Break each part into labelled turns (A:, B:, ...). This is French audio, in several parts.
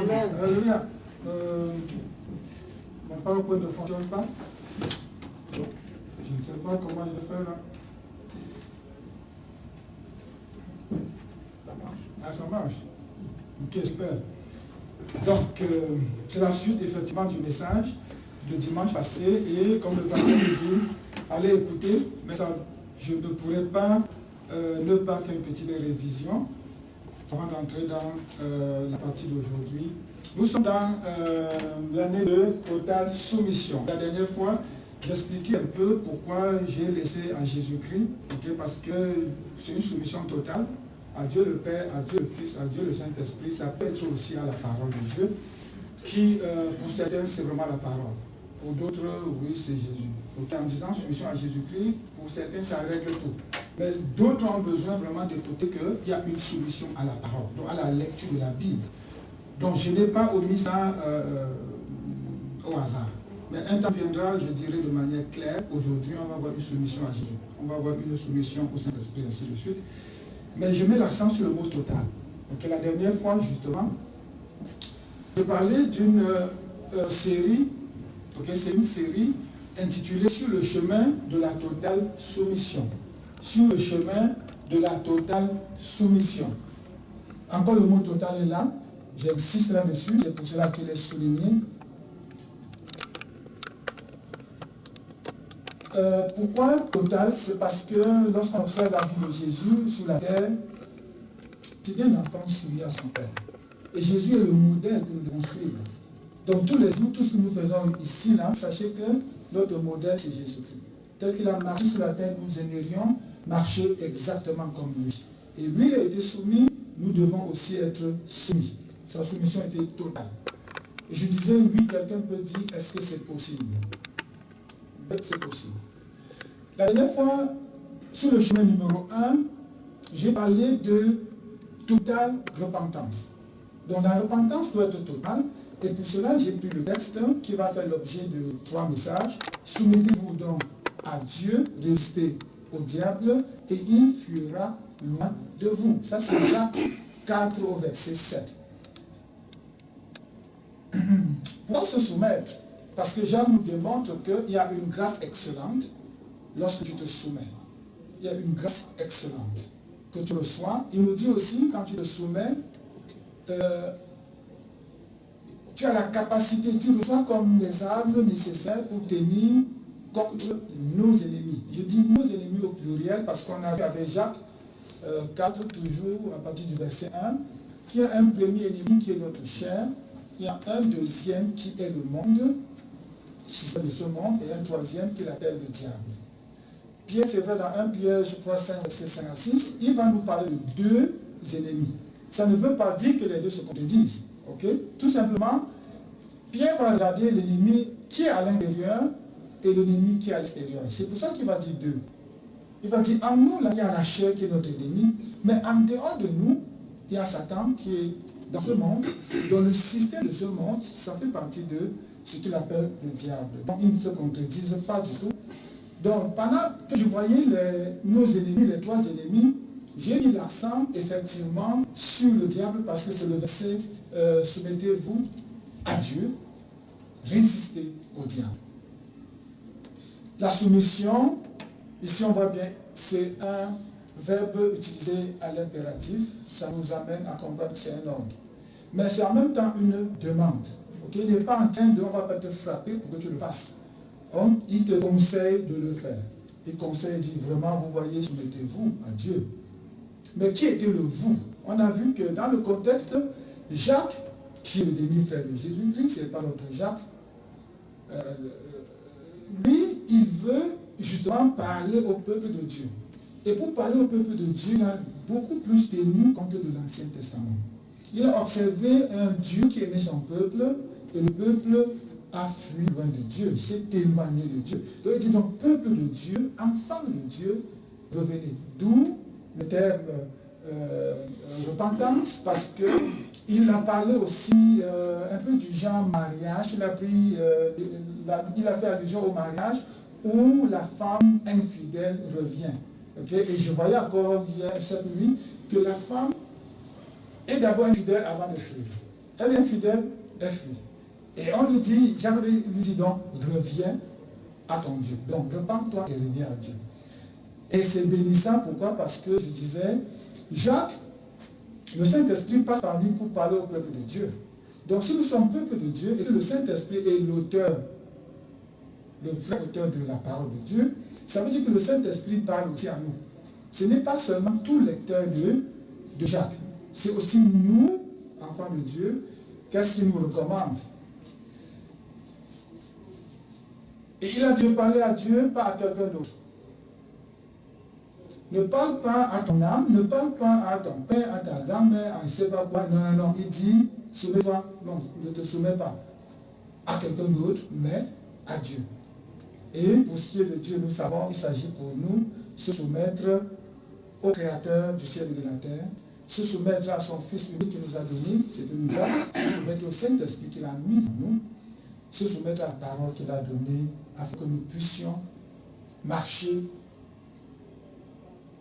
A: Amen.
B: Alléluia. Mon PowerPoint ne fonctionne pas. Je ne sais pas comment je vais faire là. Ça marche. Ah, ça marche. Ok, super. Donc, c'est la suite effectivement du message de dimanche passé. Et comme le pasteur me dit, allez écouter, mais ça, je ne pourrais pas ne pas faire une petite révision avant d'entrer dans la partie d'aujourd'hui. Nous sommes dans l'année de totale soumission. La dernière fois, j'expliquais un peu pourquoi j'ai laissé à Jésus-Christ, okay, parce que c'est une soumission totale à Dieu le Père, à Dieu le Fils, à Dieu le Saint-Esprit. Ça peut être aussi à la parole de Dieu, qui pour certains c'est vraiment la parole. Pour d'autres, oui, c'est Jésus. Okay, en disant soumission à Jésus-Christ, pour certains ça règle tout. Mais d'autres ont besoin vraiment d'écouter qu'il y a une soumission à la parole, donc à la lecture de la Bible. Donc je n'ai pas omis ça au hasard. Mais un temps viendra, je dirais de manière claire, aujourd'hui on va avoir une soumission à Jésus. On va avoir une soumission au Saint-Esprit, ainsi de suite. Mais je mets l'accent sur le mot total. Donc la dernière fois, justement, je parlais d'une série, okay, c'est une série intitulée Sur le chemin de la totale soumission. Sur le chemin de la totale soumission. Encore le mot total est là. J'insiste là-dessus, c'est pour cela qu'il est souligné. Pourquoi total? C'est parce que lorsqu'on observe la vie de Jésus sur la terre, c'était un enfant soumis à son Père. Et Jésus est le modèle que nous devons suivre. Donc tous les jours, tout ce que nous faisons ici, là, sachez que notre modèle, c'est Jésus-Christ. Tel qu'il a marché sur la terre, nous aimerions marcher exactement comme lui. Et lui, il a été soumis, nous devons aussi être soumis. Sa soumission était totale. Et je disais, oui, quelqu'un peut dire, est-ce que c'est possible? C'est possible. La dernière fois, sur le chemin numéro 1, j'ai parlé de totale repentance. Donc la repentance doit être totale. Et pour cela, j'ai pris le texte qui va faire l'objet de 3 messages. Soumettez-vous donc à Dieu, résistez au diable, et il fuira loin de vous. Ça, c'est Jacques 4 au verset 7. Pour se soumettre, parce que Jean nous démontre qu'il y a une grâce excellente lorsque tu te soumets. Il y a une grâce excellente que tu reçois. Il nous dit aussi, quand tu te soumets, tu as la capacité, tu reçois comme les armes nécessaires pour tenir contre nos ennemis. Je dis nos ennemis au pluriel parce qu'on a vu avec Jacques 4, toujours à partir du verset 1, qu'il y a un premier ennemi qui est notre chair, il y a un deuxième qui est le monde, système de ce monde, et un troisième qu'il appelle le diable. Pierre, c'est vrai, dans 1 Pierre, je crois, 5, verset 5 à 6, il va nous parler de 2 ennemis. Ça ne veut pas dire que les deux se contredisent. Okay? Tout simplement, Pierre va regarder l'ennemi qui est à l'intérieur et l'ennemi qui est à l'extérieur. C'est pour ça qu'il va dire 2. Il va dire, en nous, là, il y a la chair qui est notre ennemi, mais en dehors de nous, il y a Satan qui est dans ce monde. Dans le système de ce monde, ça fait partie de ce qu'il appelle le diable. Donc, ils ne se contredisent pas du tout. Donc, pendant que je voyais nos ennemis, les 3 ennemis, j'ai mis l'accent effectivement sur le diable parce que c'est le verset soumettez-vous à Dieu, résistez au diable. La soumission, ici on voit bien, c'est un verbe utilisé à l'impératif. Ça nous amène à comprendre que c'est un ordre. Mais c'est en même temps une demande. Okay? Il n'est pas en train de, on ne va pas te frapper pour que tu le fasses. Il te conseille de le faire. Il conseille, il dit vraiment, vous voyez, soumettez-vous à Dieu. Mais qui était le vous? On a vu que dans le contexte, Jacques, qui est le demi-frère de Jésus-Christ, c'est pas notre Jacques, lui, il veut justement parler au peuple de Dieu. Et pour parler au peuple de Dieu, il a beaucoup plus tenu compte de l'Ancien Testament. Il a observé un Dieu qui aimait son peuple, et le peuple a fui loin de Dieu, s'est éloigné de Dieu. Donc il dit donc, peuple de Dieu, enfant de Dieu, revenez. D'où le terme repentance, parce qu'il a parlé aussi un peu du genre mariage. Il a fait allusion au mariage où la femme infidèle revient. Okay? Et je voyais encore hier cette nuit que la femme est d'abord infidèle avant de fuir. Elle est infidèle, elle fuit. Et on lui dit, Jacques lui dit donc, reviens à ton Dieu. Donc, repens-toi et reviens à Dieu. Et c'est bénissant, pourquoi? Parce que je disais, Jacques, le Saint-Esprit passe par lui pour parler au peuple de Dieu. Donc si nous sommes peuple de Dieu et que le Saint-Esprit est l'auteur, le vrai auteur de la parole de Dieu, ça veut dire que le Saint-Esprit parle aussi à nous. Ce n'est pas seulement tout lecteur de Jacques, c'est aussi nous, enfants de Dieu, qu'est-ce qu'il nous recommande. Et il a dit de parler à Dieu, pas à quelqu'un d'autre. Ne parle pas à ton âme, ne parle pas à ton père, à ta grand-mère, à je ne sais pas quoi. Non, non, non. Il dit, soumets-toi. Non, ne te soumets pas à quelqu'un d'autre, mais à Dieu. Et pour ce qui est de Dieu, nous savons, il s'agit pour nous se soumettre au Créateur du ciel et de la terre, se soumettre à son Fils unique qui nous a donné, c'est une grâce, se soumettre au Saint-Esprit qu'il a mis en nous, se soumettre à la parole qu'il a donnée, afin que nous puissions marcher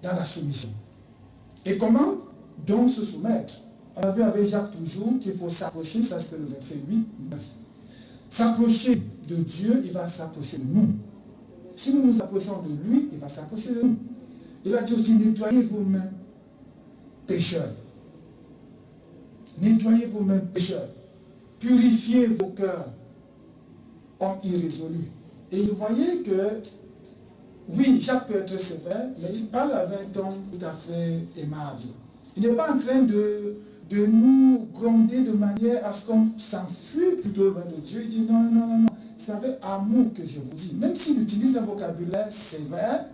B: dans la soumission. Et comment donc se soumettre? On a vu avec Jacques toujours qu'il faut s'approcher, ça c'est le verset 8, 9. S'approcher de Dieu, il va s'approcher de nous. Si nous nous approchons de lui, il va s'approcher de nous. Il a dit aussi, nettoyez vos mains, pécheurs. Nettoyez vos mains, pécheurs. Purifiez vos cœurs, hommes irrésolus. Et vous voyez que oui, Jacques peut être sévère, mais il parle avec un ton tout à fait aimable. Il n'est pas en train de nous gronder de manière à ce qu'on s'enfuit plutôt loin de Dieu. Il dit non, non, non, non, c'est avec amour que je vous dis. Même s'il utilise un vocabulaire sévère,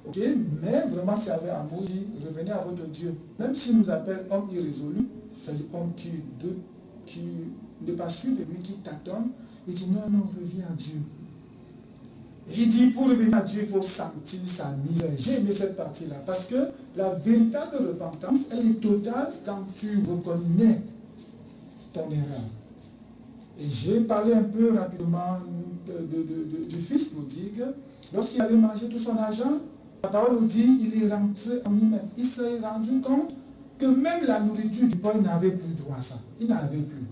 B: okay, mais vraiment c'est avec amour, il dit revenez à votre Dieu. Même s'il nous appelle homme irrésolu, c'est-à-dire homme qui n'est pas sûr de lui, qui tâtonne, il dit non, non, reviens à Dieu. Il dit, pour revenir à Dieu, il faut sentir sa misère. J'ai aimé cette partie-là, parce que la véritable repentance, elle est totale quand tu reconnais ton erreur. Et j'ai parlé un peu rapidement du fils prodigue. Lorsqu'il avait mangé tout son argent, la parole nous dit, il est rentré en lui-même. Il s'est rendu compte que même la nourriture du pauvre n'avait plus droit à ça. Il n'avait plus.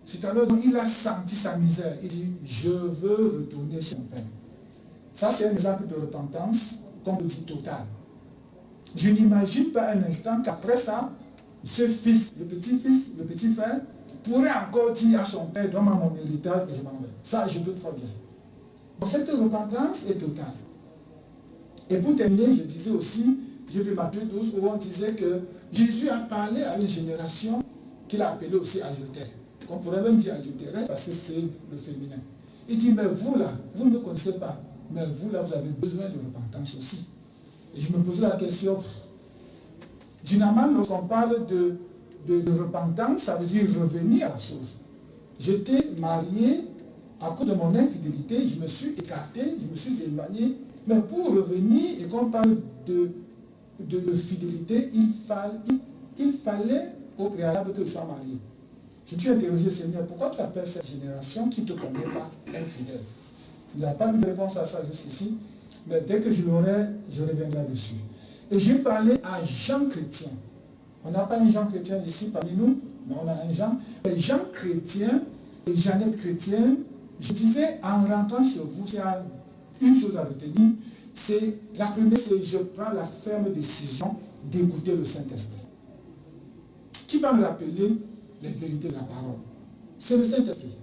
B: C'est alors qu'il a senti sa misère. Il dit, je veux retourner chez mon père. Ça, c'est un exemple de repentance, comme on dit, total. Je n'imagine pas un instant qu'après ça, ce fils, le petit frère, pourrait encore dire à son père, donne-moi mon héritage et je m'en vais. Ça, je doute fort bien. Donc cette repentance est totale. Et pour terminer, je disais aussi, j'ai vu Matthieu 12, où on disait que Jésus a parlé à une génération qu'il a appelée aussi adultère. On pourrait même dire adultère, parce que c'est le féminin. Il dit, mais vous là, vous ne me connaissez pas. Mais vous, là, vous avez besoin de repentance aussi. Et je me posais la question, généralement, lorsqu'on parle de repentance, ça veut dire revenir à la chose. J'étais marié, à cause de mon infidélité, je me suis écarté, je me suis éloigné. Mais pour revenir, et qu'on parle de fidélité, il fallait au préalable que je sois marié. Je me suis interrogé, Seigneur, pourquoi tu appelles cette génération qui ne te connaît pas infidèle? Il n'y a pas eu de réponse à ça jusqu'ici, mais dès que je l'aurai, je reviendrai dessus. Et j'ai parlé à Jean Chrétien. On n'a pas un Jean Chrétien ici parmi nous, mais on a un Jean. Et Jean Chrétien et Jeannette Chrétien, je disais, en rentrant chez vous, il y a une chose à retenir, c'est la première, c'est je prends la ferme décision d'écouter le Saint-Esprit. Qui va me rappeler les vérités de la parole? C'est le Saint-Esprit.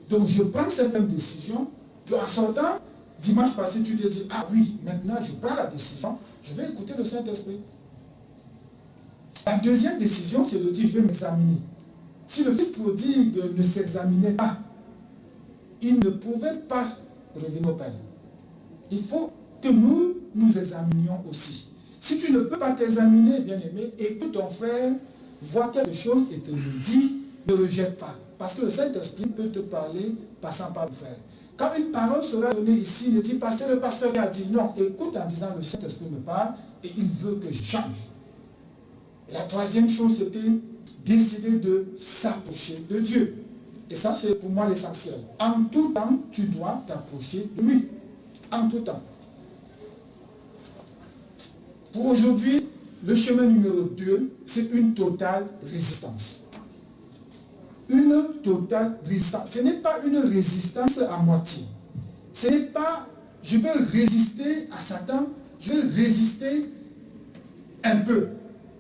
B: Donc je prends cette ferme décision. En sortant, dimanche passé, tu te dis, ah oui, maintenant je prends la décision, je vais écouter le Saint-Esprit. La deuxième décision, c'est de dire, je vais m'examiner. Si le fils prodigue ne s'examinait pas, il ne pouvait pas revenir au Père. Il faut que nous nous examinions aussi. Si tu ne peux pas t'examiner, bien-aimé, et que ton frère voit quelque chose et te le dit, ne rejette pas. Parce que le Saint-Esprit peut te parler passant par le frère. Quand une parole sera donnée ici, ne dit pas, c'est le pasteur qui a dit non. Écoute en disant, le Saint-Esprit me parle et il veut que je change. Et la troisième chose, c'était décider de s'approcher de Dieu. Et ça, c'est pour moi l'essentiel. En tout temps, tu dois t'approcher de lui. En tout temps. Pour aujourd'hui, le chemin numéro 2, c'est une totale résistance. une totale résistance. Ce n'est pas une résistance à moitié. Ce n'est pas, je vais résister à Satan, je vais résister un peu,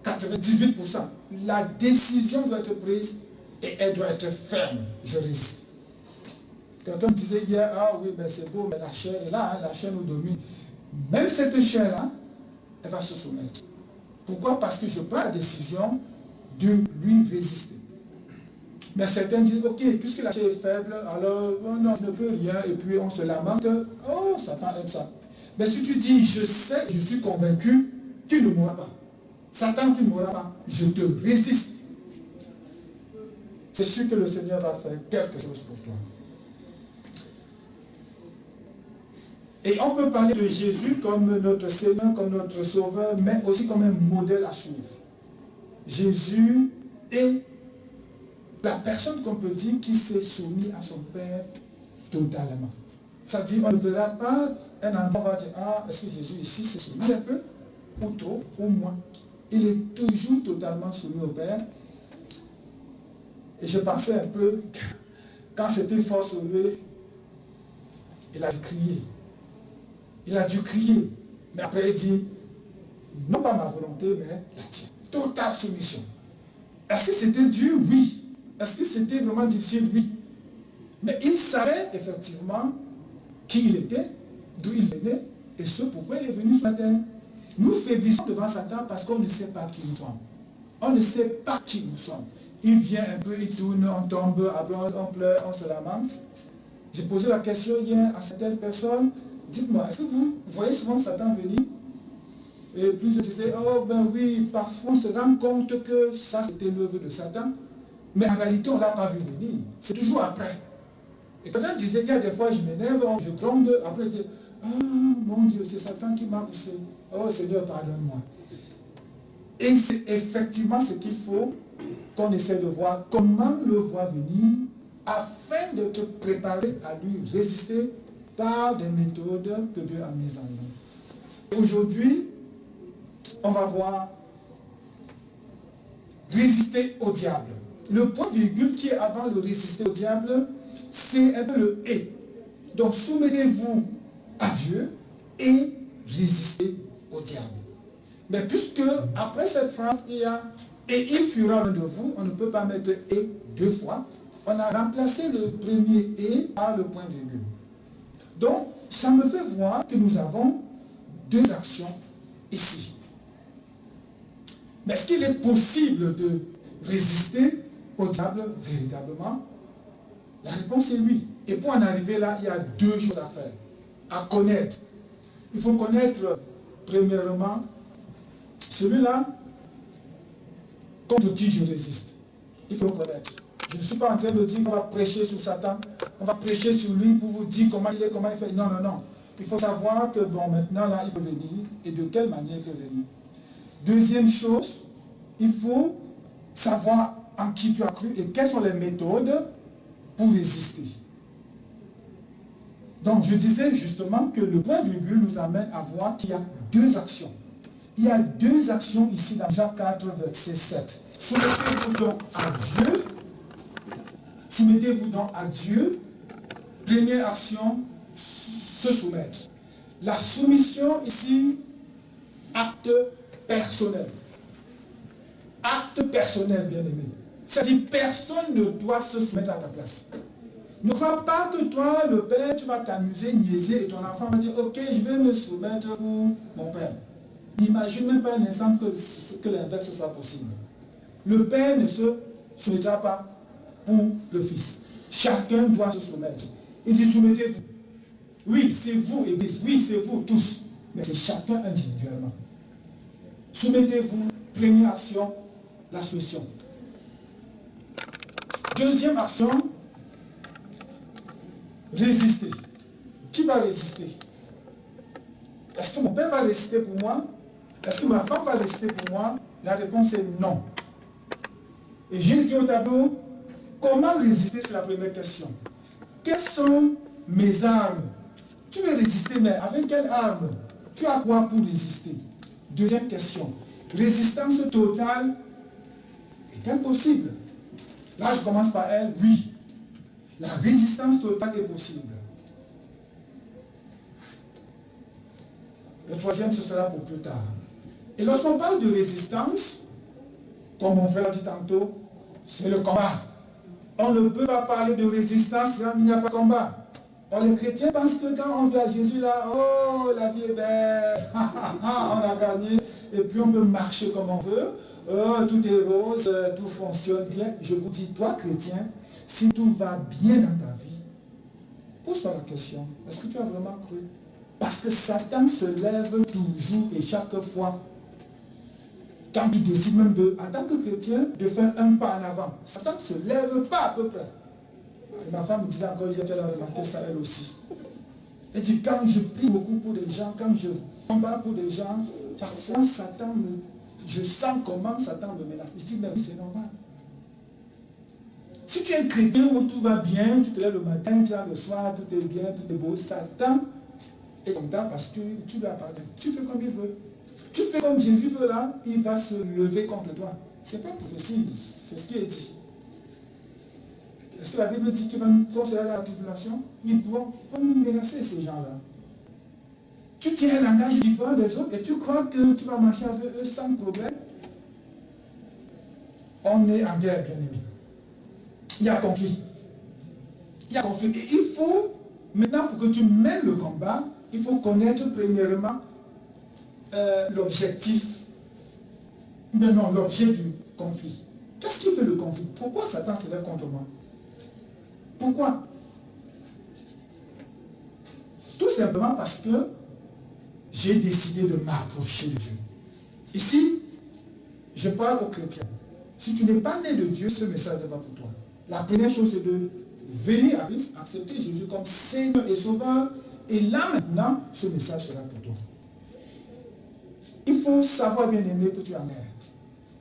B: 98%. La décision doit être prise et elle doit être ferme. Je résiste. Quelqu'un me disait hier, ah oui, ben c'est beau, mais la chair est là, la chair nous domine. Même cette chair-là, elle va se soumettre. Pourquoi? Parce que je prends la décision de lui résister. Mais certains disent, ok, puisque la chair est faible, alors oh non, je ne peux rien, et puis on se lamente, oh, Satan aime ça. Mais si tu dis, je sais, je suis convaincu, tu ne mourras pas. Satan, tu ne mourras pas. Je te résiste. C'est sûr que le Seigneur va faire quelque chose pour toi. Et on peut parler de Jésus comme notre Seigneur, comme notre Sauveur, mais aussi comme un modèle à suivre. Jésus est la personne qu'on peut dire qui s'est soumis à son Père totalement. Ça dit, on ne verra pas un enfant va dire, ah, est-ce que Jésus ici s'est soumis un peu, ou trop, ou moins. Il est toujours totalement soumis au Père. Et je pensais un peu, quand c'était fort sur lui, il a crié. Il a dû crier. Mais après il dit, non pas ma volonté, mais la tienne. Totale soumission. Est-ce que c'était dur? Oui. Est-ce que c'était vraiment difficile? Oui. Mais il savait effectivement qui il était, d'où il venait, et ce pourquoi il est venu sur la terre. Nous faiblissons devant Satan parce qu'on ne sait pas qui nous sommes. On ne sait pas qui nous sommes. Il vient un peu, il tourne, on tombe, après on pleure, on se lamente. J'ai posé la question hier à certaines personnes. Dites-moi, est-ce que vous voyez souvent Satan venir? Et puis je disais, oh ben oui, parfois on se rend compte que ça c'était l'œuvre de Satan. Mais en réalité, on ne l'a pas vu venir. C'est toujours après. Et quelqu'un disait, il y a des fois, je m'énerve, je gronde, après je dis, ah mon Dieu, c'est Satan qui m'a poussé. Oh Seigneur, pardonne-moi. Et c'est effectivement ce qu'il faut qu'on essaie de voir, comment le voir venir, afin de te préparer à lui résister par des méthodes que Dieu a mises en œuvre. Et aujourd'hui, on va voir résister au diable. Le point virgule qui est avant le résister au diable, c'est un peu le « et ». Donc soumettez-vous à Dieu et résistez au diable. Mais puisque après cette phrase, il y a « et il fuira l'un de vous », on ne peut pas mettre « et » deux fois. On a remplacé le premier « et » par le point virgule. Donc, ça me fait voir que nous avons deux actions ici. Mais est-ce qu'il est possible de résister au diable véritablement? La réponse est oui. Et pour en arriver là, il y a deux choses à faire, à connaître. Il faut connaître, premièrement, celui-là, quand je dis je résiste, il faut le connaître. Je ne suis pas en train de dire qu'on va prêcher sur Satan, on va prêcher sur lui pour vous dire comment il est, comment il fait. Non, non, non. Il faut savoir que, bon, maintenant, là, il peut venir, et de quelle manière il peut venir. Deuxième chose, il faut savoir en qui tu as cru et quelles sont les méthodes pour résister. Donc, je disais justement que le point virgule nous amène à voir qu'il y a deux actions. Il y a deux actions ici dans Jean 4, verset 7. Soumettez-vous donc à Dieu. Soumettez-vous donc à Dieu. Première action, se soumettre. La soumission ici, acte personnel. Acte personnel, bien aimé. C'est-à-dire, personne ne doit se soumettre à ta place. Ne crois pas que toi, le père, tu vas t'amuser, niaiser, et ton enfant va dire, ok, je vais me soumettre pour mon père. N'imagine même pas un instant que l'inverse soit possible. Le père ne se soumettra pas pour le fils. Chacun doit se soumettre. Il dit, soumettez-vous. Oui, c'est vous, Église. Oui, c'est vous tous. Mais c'est chacun individuellement. Soumettez-vous. Première action, la soumission. Deuxième action, résister. Qui va résister? Est-ce que mon père va résister pour moi? Est-ce que ma femme va résister pour moi? La réponse est non. Et j'ai écrit au tableau, comment résister? C'est la première question. Quelles sont mes armes? Tu veux résister, mais avec quelle arme? Tu as quoi pour résister? Deuxième question. Résistance totale est-elle possible? Là, je commence par elle, oui. La résistance totale est possible. Le troisième, ce sera pour plus tard. Et lorsqu'on parle de résistance, comme mon frère l'a dit tantôt, c'est le combat. On ne peut pas parler de résistance quand il n'y a pas de combat. Or, les chrétiens pensent que quand on vient à Jésus là, oh, la vie est belle, on a gagné, et puis on peut marcher comme on veut, oh, tout est rose, tout fonctionne bien. Je vous dis, toi chrétien, si tout va bien dans ta vie, pose-toi la question, est-ce que tu as vraiment cru? Parce que Satan se lève toujours et chaque fois. Quand tu décides même en tant que chrétien, de faire un pas en avant, Satan ne se lève pas à peu près. Et ma femme me disait encore hier qu'elle a remarqué ça elle aussi. Elle dit, quand je prie beaucoup pour des gens, quand je combats pour des gens, parfois Satan je sens comment Satan me menace. Je dis, mais oui, c'est normal. Si tu es un chrétien où tout va bien, tu te lèves le matin, tu vas le soir, tout est bien, tout est beau, Satan est content parce que tu lui appartiens. Tu fais comme il veut. Tu fais comme Jésus veut là, il va se lever contre toi. Ce n'est pas une prophétie, c'est ce qui est dit. Est-ce que la Bible dit qu'il va nous considérer la tribulation? Ils vont nous menacer, ces gens-là. Tu tiens un langage différent des autres et tu crois que tu vas marcher avec eux sans problème. On est en guerre, bien aimé. Il y a conflit. Il y a conflit. Et il faut, maintenant, pour que tu mènes le combat, il faut connaître premièrement l'objectif. Mais non, l'objet du conflit. Qu'est-ce qui fait le conflit? Pourquoi Satan se lève contre moi? Pourquoi? Tout simplement parce que j'ai décidé de m'approcher de Dieu. Ici, je parle aux chrétiens. Si tu n'es pas né de Dieu, ce message n'est pas pour toi. La première chose, c'est de venir à Christ, accepter Jésus comme Seigneur et Sauveur. Et là maintenant, ce message sera pour toi. Il faut savoir, bien aimé, que tu es en guerre.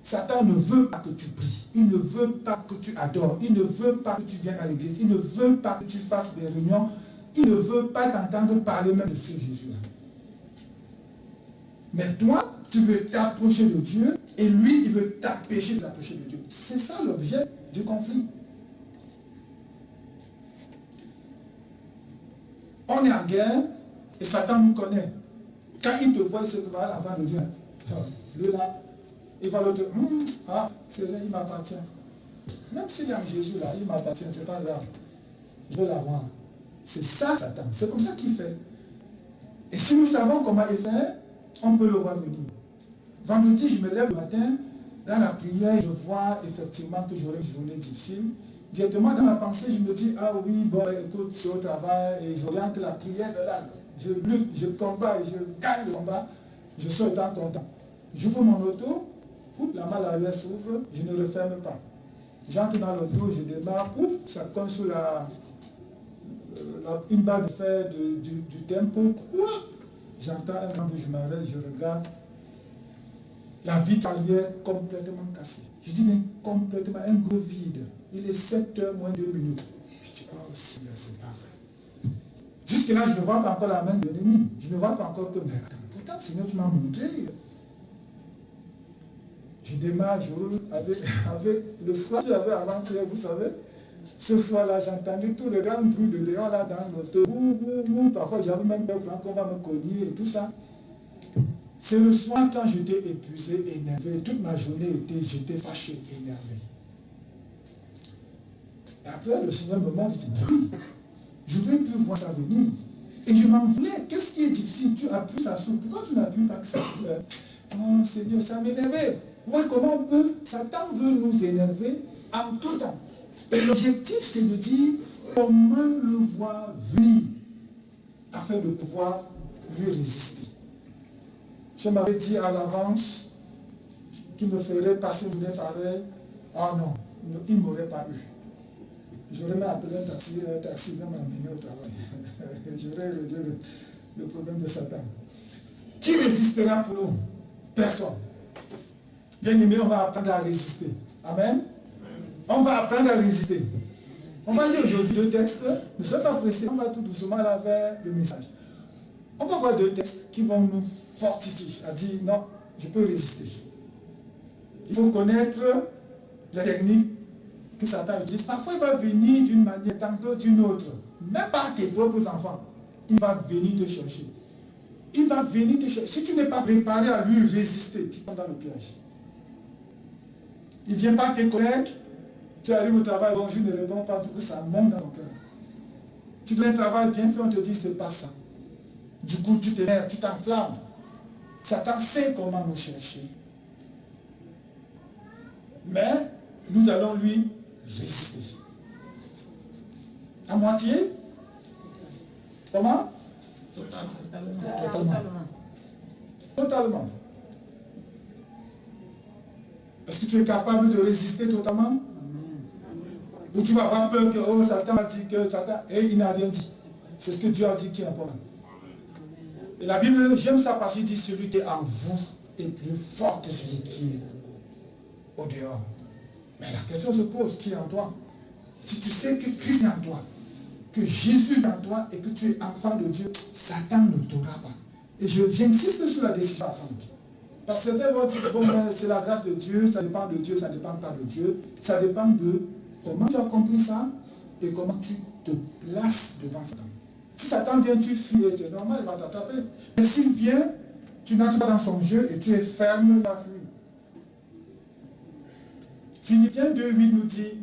B: Satan ne veut pas que tu pries. Il ne veut pas que tu adores. Il ne veut pas que tu viennes à l'église. Il ne veut pas que tu fasses des réunions. Il ne veut pas t'entendre parler même de ce Jésus-là. Mais toi, tu veux t'approcher de Dieu et lui, il veut t'empêcher de t'approcher de Dieu. C'est ça l'objet du conflit. On est en guerre et Satan nous connaît. Quand il te voit, il se va avant de dire, lui là, il va l'autre, c'est vrai, il m'appartient. Même s'il est en Jésus là, il m'appartient, c'est pas grave. Je veux l'avoir. C'est ça Satan, c'est comme ça qu'il fait. Et si nous savons comment il fait, on peut le voir venir. Vendredi, je me lève le matin, dans la prière, je vois effectivement que j'aurai une journée difficile. Directement dans ma pensée, je me dis, ah oui, bon, écoute, c'est au travail, et j'oriente la prière de là. Je lutte, je combats, je gagne le combat, je suis étant content. J'ouvre mon auto, la malle arrière s'ouvre, je ne referme pas. J'entre dans l'auto, je démarre, ça cogne sur une barre de fer du tempo. Quoi? J'entends un grand bruit, je m'arrête, je regarde. La vitre arrière complètement cassée. Je dis, mais complètement, un gros vide. Il est 7h moins 2 minutes. Je dis, oh Seigneur, c'est pas vrai. Jusque-là, je ne vois pas encore la main de l'ennemi. Je ne vois pas encore que, mais attends, pourtant, Seigneur, tu m'as montré. Je démarre, je roule avec le froid que j'avais avant-hier, vous savez. Ce froid-là, j'ai entendu tout le grand bruit de Léon là dans l'auto. Parfois, j'avais même peur qu'on va me cogner et tout ça. C'est le soir quand j'étais épuisé, énervé. Toute ma journée, j'étais fâché, énervé. Et après, le Seigneur me montre, il dit, oui, je ne veux plus voir ça venir. Et je m'en voulais. Qu'est-ce qui est difficile? Tu appuies ça sur. Pourquoi tu n'appuies pas que ça se fait? Oh Seigneur, ça m'énervait. Vous voyez comment on peut? Satan veut nous énerver en tout temps. Et l'objectif, c'est de dire comment le voir venir afin de pouvoir lui résister. Je m'avais dit à l'avance qu'il me ferait passer une journée pareille. Ah non, il ne m'aurait pas eu. J'aurais même appelé un taxi va m'amener au travail. J'aurais réglé le problème de Satan. Qui résistera pour nous? Personne. Bien aimé, on va apprendre à résister. Amen. On va apprendre à résister. On va lire aujourd'hui 2 textes. Ne soyez pas pressés. On va tout doucement là vers le message. On va voir 2 textes qui vont nous fortifier. À dire non, je peux résister. Il faut connaître la technique que Satan utilise. Parfois, il va venir d'une manière, tantôt d'une autre. Même pas tes propres enfants. Il va venir te chercher. Il va venir te chercher. Si tu n'es pas préparé à lui résister, tu tombes dans le piège. Il ne vient pas te connaître. Tu arrives au travail, bonjour, ne réponds pas, du coup ça monte dans ton cœur. Tu dois un travail bien fait, on te dit c'est pas ça. Du coup tu t'énerves, tu t'enflammes. Satan sait comment nous chercher. Mais nous allons lui résister. À moitié? Comment? Totalement. Est-ce que tu es capable de résister totalement? Ou tu vas avoir peur que oh, Satan a dit que Satan, et il n'a rien dit. C'est ce que Dieu a dit qui est important. Et la Bible, j'aime ça parce qu'il dit celui qui est en vous est plus fort que celui qui est au dehors. Mais la question se pose, qui est en toi? Si tu sais que Christ est en toi, que Jésus est en toi et que tu es enfant de Dieu, Satan ne t'aura pas. Et j'insiste sur la décision à prendre. Parce que certains vont dire, bon, c'est la grâce de Dieu, ça dépend de Dieu, ça ne dépend pas de Dieu. Ça dépend de comment tu as compris ça et comment tu te places devant Satan. Si Satan vient, tu fuis, c'est normal, il va t'attraper. Mais s'il vient, tu n'entres pas dans son jeu et tu es ferme, il va fuir. Philippiens 2:8 nous dit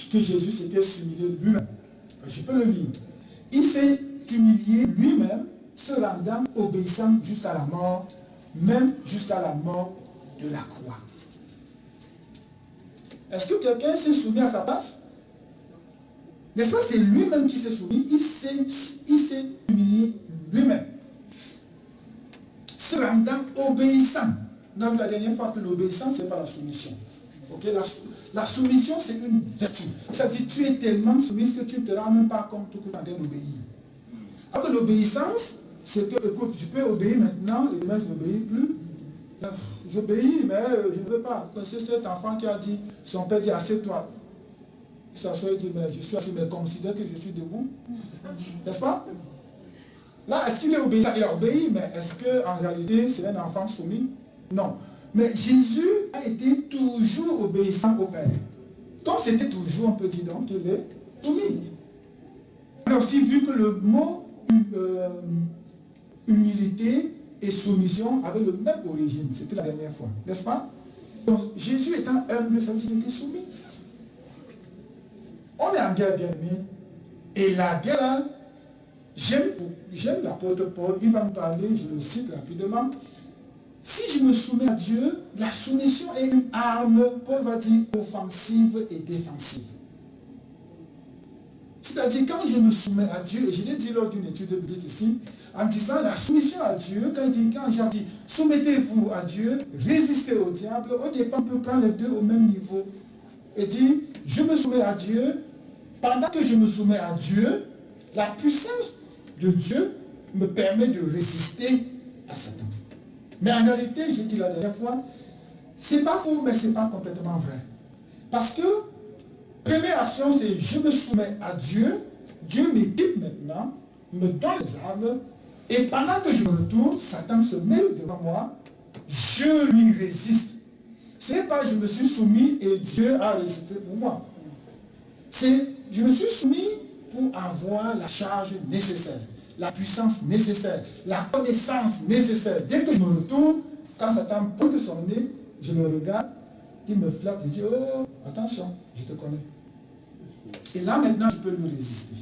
B: que Jésus s'était humilié lui-même. Je peux le lire. Il s'est humilié lui-même, se rendant obéissant jusqu'à la mort, même jusqu'à la mort de la croix. Est-ce que quelqu'un s'est soumis à sa place? N'est-ce pas, c'est lui-même qui s'est soumis, il s'est humilié lui-même. Se rendant obéissant. On a vu la dernière fois que l'obéissance, ce n'est pas la soumission. Okay? La soumission, c'est une vertu. C'est-à-dire que tu es tellement soumise que tu ne te rends même pas compte que tu es en train d'obéir. Alors que l'obéissance, c'est que, écoute, je peux obéir maintenant, et demain je n'obéis plus. J'obéis, mais je ne veux pas. C'est cet enfant qui a dit, son père dit, assieds-toi. Il s'assoit et dit, mais je suis assis, mais considère que je suis debout. N'est-ce pas? Là, est-ce qu'il est obéissant? Il a obéi, mais est-ce qu'en réalité, c'est un enfant soumis? Non. Mais Jésus a été toujours obéissant au Père. Comme c'était toujours, on peut dire donc qu'il est soumis. On a aussi vu que le mot humilité et soumission avaient le même origine. C'était la dernière fois, n'est-ce pas? Donc Jésus étant humble, ça veut dire qu'il était soumis. On est en guerre, bien aimé. Et la guerre, j'aime l'apôtre Paul, il va me parler, je le cite rapidement. Si je me soumets à Dieu, la soumission est une arme, Paul va dire, offensive et défensive. C'est-à-dire, quand je me soumets à Dieu, et je l'ai dit lors d'une étude biblique ici, en disant la soumission à Dieu, quand j'ai dit, soumettez-vous à Dieu, résistez au diable, au départ, on peut prendre les deux au même niveau. Et dit, je me soumets à Dieu, pendant que je me soumets à Dieu, la puissance de Dieu me permet de résister à Satan. Mais en réalité, j'ai dit la dernière fois, c'est pas faux, mais c'est pas complètement vrai. Parce que, première action, c'est je me soumets à Dieu, Dieu m'équipe maintenant, me donne les armes, et pendant que je me retourne, Satan se met devant moi, je lui résiste. Ce n'est pas je me suis soumis et Dieu a résisté pour moi. C'est je me suis soumis pour avoir la charge nécessaire, la puissance nécessaire, la connaissance nécessaire. Dès que je me retourne, quand Satan pointe son nez, je le regarde, il me flatte, il dit, oh, attention, je te connais. Et là maintenant, je peux lui résister.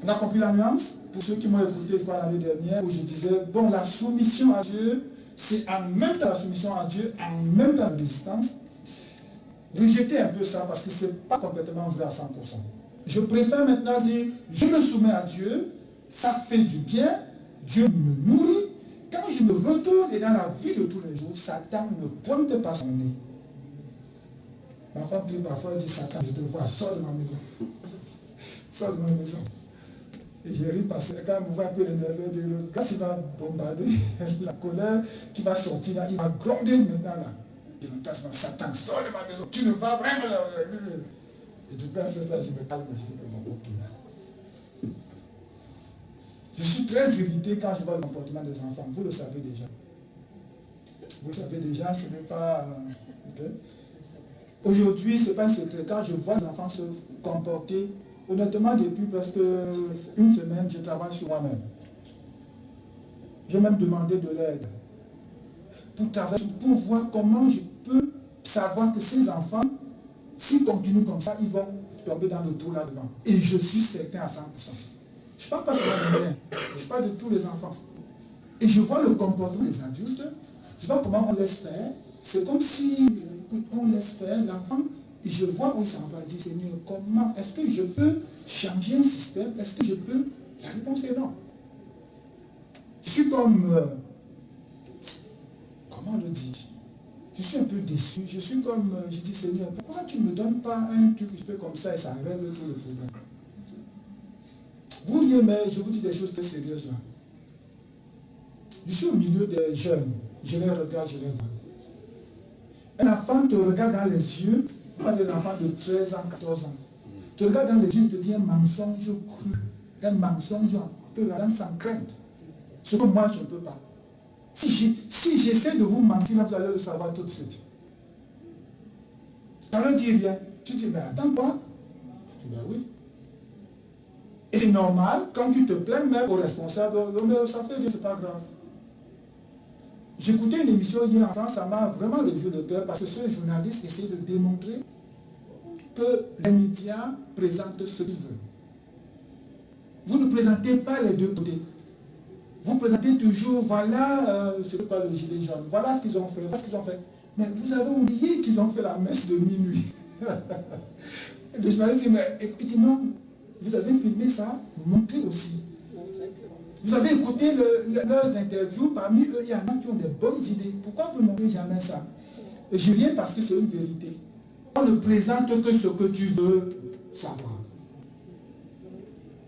B: On a compris la nuance? Pour ceux qui m'ont écouté l'année dernière, où je disais, bon, la soumission à Dieu, c'est en même temps la soumission à Dieu, en même temps la résistance. Rejetez un peu ça parce que ce n'est pas complètement vrai à 100%. Je préfère maintenant dire, je me soumets à Dieu, ça fait du bien, Dieu me nourrit. Quand je me retourne et dans la vie de tous les jours, Satan ne pointe pas son nez. Ma femme dit parfois, elle dit, Satan, je te vois, sors de ma maison. Sors de ma maison. Et je ris parce que quand elle me voit un peu énervé, quand il va bombarder, la colère qui va sortir là, il va gronder maintenant là. Je l'entends, Satan, sors de ma maison, tu ne vas vraiment. Et du coup, elle fait ça, je me calme, je dis, bon, ok. Je suis très irrité quand je vois le comportement des enfants, vous le savez déjà. Vous le savez déjà, ce n'est pas... Okay. Aujourd'hui, ce n'est pas un secret. Quand je vois les enfants se comporter, honnêtement, depuis presque une semaine, je travaille sur moi-même. J'ai même demandé de l'aide pour voir comment je peux savoir que ces enfants, s'ils continuent comme ça, ils vont tomber dans le trou là-devant. Et je suis certain à 100%. Je ne parle pas seulement de moi, je parle de tous les enfants. Et je vois le comportement des adultes, je vois comment on laisse faire. C'est comme si on laisse faire l'enfant, et je vois où il s'en va. Dire, Seigneur, comment est-ce que je peux changer un système? Est-ce que je peux? La réponse est non. Je suis comme... comment le dire? Je suis un peu déçu. Je suis comme... je dis, Seigneur, pourquoi tu ne me donnes pas un truc qui fait comme ça et ça règle tout le problème? Vous riez, mais je vous dis des choses très sérieuses là. Je suis au milieu des jeunes. Je les regarde, je les vois. Un enfant te regarde dans les yeux, pas des enfants de 13 ans, 14 ans. Te regarde dans les yeux, il te dit un mensonge cru. Un mensonge, te regarde sans crainte. Ce que moi, je ne peux pas. Si j'essaie de vous mentir, vous allez le savoir tout de suite. Ça ne dit rien. Tu dis, mais attends quoi? Je dis, ben oui. Et c'est normal, quand tu te plains même au responsable, mais ça fait rien, c'est pas grave. J'écoutais une émission hier en France, ça m'a vraiment levé le cœur parce que ce journaliste essaie de démontrer que les médias présentent ce qu'ils veulent. Vous ne présentez pas les deux côtés. Vous présentez toujours, voilà, c'est pas le gilet jaune, voilà ce qu'ils ont fait, voilà ce qu'ils ont fait. Mais vous avez oublié qu'ils ont fait la messe de minuit. Le journaliste dit, mais écoutez, non, vous avez filmé ça, montrez aussi. Vous avez écouté leurs interviews, parmi eux, il y en a qui ont des bonnes idées. Pourquoi vous ne montrez jamais ça? Et je viens parce que c'est une vérité. On ne présente que ce que tu veux savoir.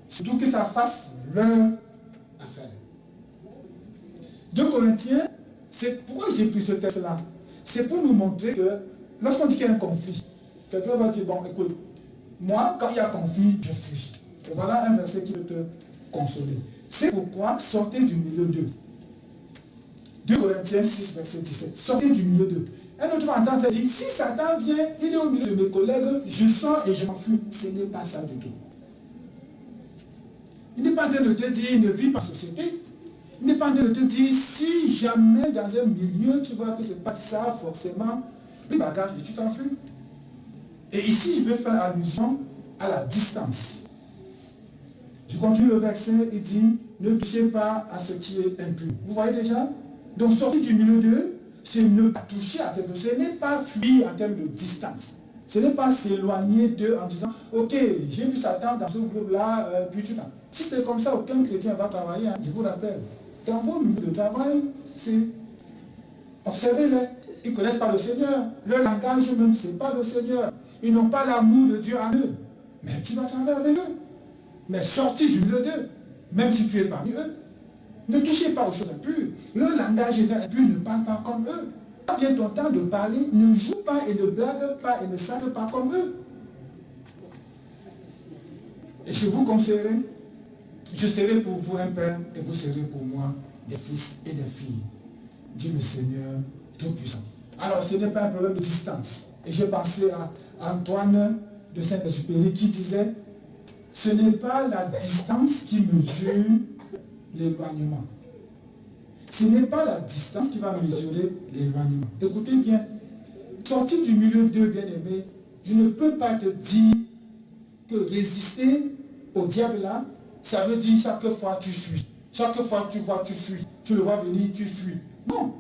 B: Surtout que ça fasse leur affaire. 2 Corinthiens, c'est pourquoi j'ai pris ce texte-là. C'est pour nous montrer que lorsqu'on dit qu'il y a un conflit, quelqu'un va dire, bon, écoute, moi, quand il y a conflit, je fuis. Et voilà un verset qui peut te consoler. C'est pourquoi sortez du milieu d'eux. 2 Corinthiens 6, verset 17. Sortez du milieu d'eux. Un autre va entendre ça dire, si Satan vient, il est au milieu de mes collègues, je sors et je m'enfuis. Ce n'est pas ça du tout. Il n'est pas en train de te dire, il ne vit pas en société. Il n'est pas en train de te dire, si jamais dans un milieu, tu vois que ce n'est pas ça, forcément, les bagages et tu t'enfuis. Et ici, je vais faire allusion à la distance. Je continue le verset, il dit, ne touchez pas à ce qui est impur. Vous voyez déjà? Donc sortir du milieu d'eux, c'est ne pas toucher à quelque chose. Ce n'est pas fuir en termes de distance. Ce n'est pas s'éloigner d'eux en disant, ok, j'ai vu Satan dans ce groupe-là, puis tu t'en. Si c'est comme ça, aucun chrétien va travailler. Hein. Je vous rappelle, dans vos milieux de travail, c'est observez-les. Ils ne connaissent pas le Seigneur. Leur langage même, ce n'est pas le Seigneur. Ils n'ont pas l'amour de Dieu en eux. Mais tu dois travailler avec eux. Mais sortir du milieu d'eux, même si tu es parmi eux, ne touchez pas aux choses impures. Le langage étant impur, ne parle pas comme eux. Quand vient ton temps de parler, ne joue pas et ne blague pas et ne sacre pas comme eux. Et je vous conseillerai, je serai pour vous un père et vous serez pour moi des fils et des filles, dit le Seigneur Tout-Puissant. Alors ce n'est pas un problème de distance. Et j'ai pensé à Antoine de Saint-Exupéry qui disait, ce n'est pas la distance qui mesure l'éloignement. Ce n'est pas la distance qui va mesurer l'éloignement. Écoutez bien, sortir du milieu d'eux, bien-aimés, je ne peux pas te dire que résister au diable là, ça veut dire chaque fois tu fuis. Chaque fois tu vois, tu fuis. Tu le vois venir, tu fuis. Non.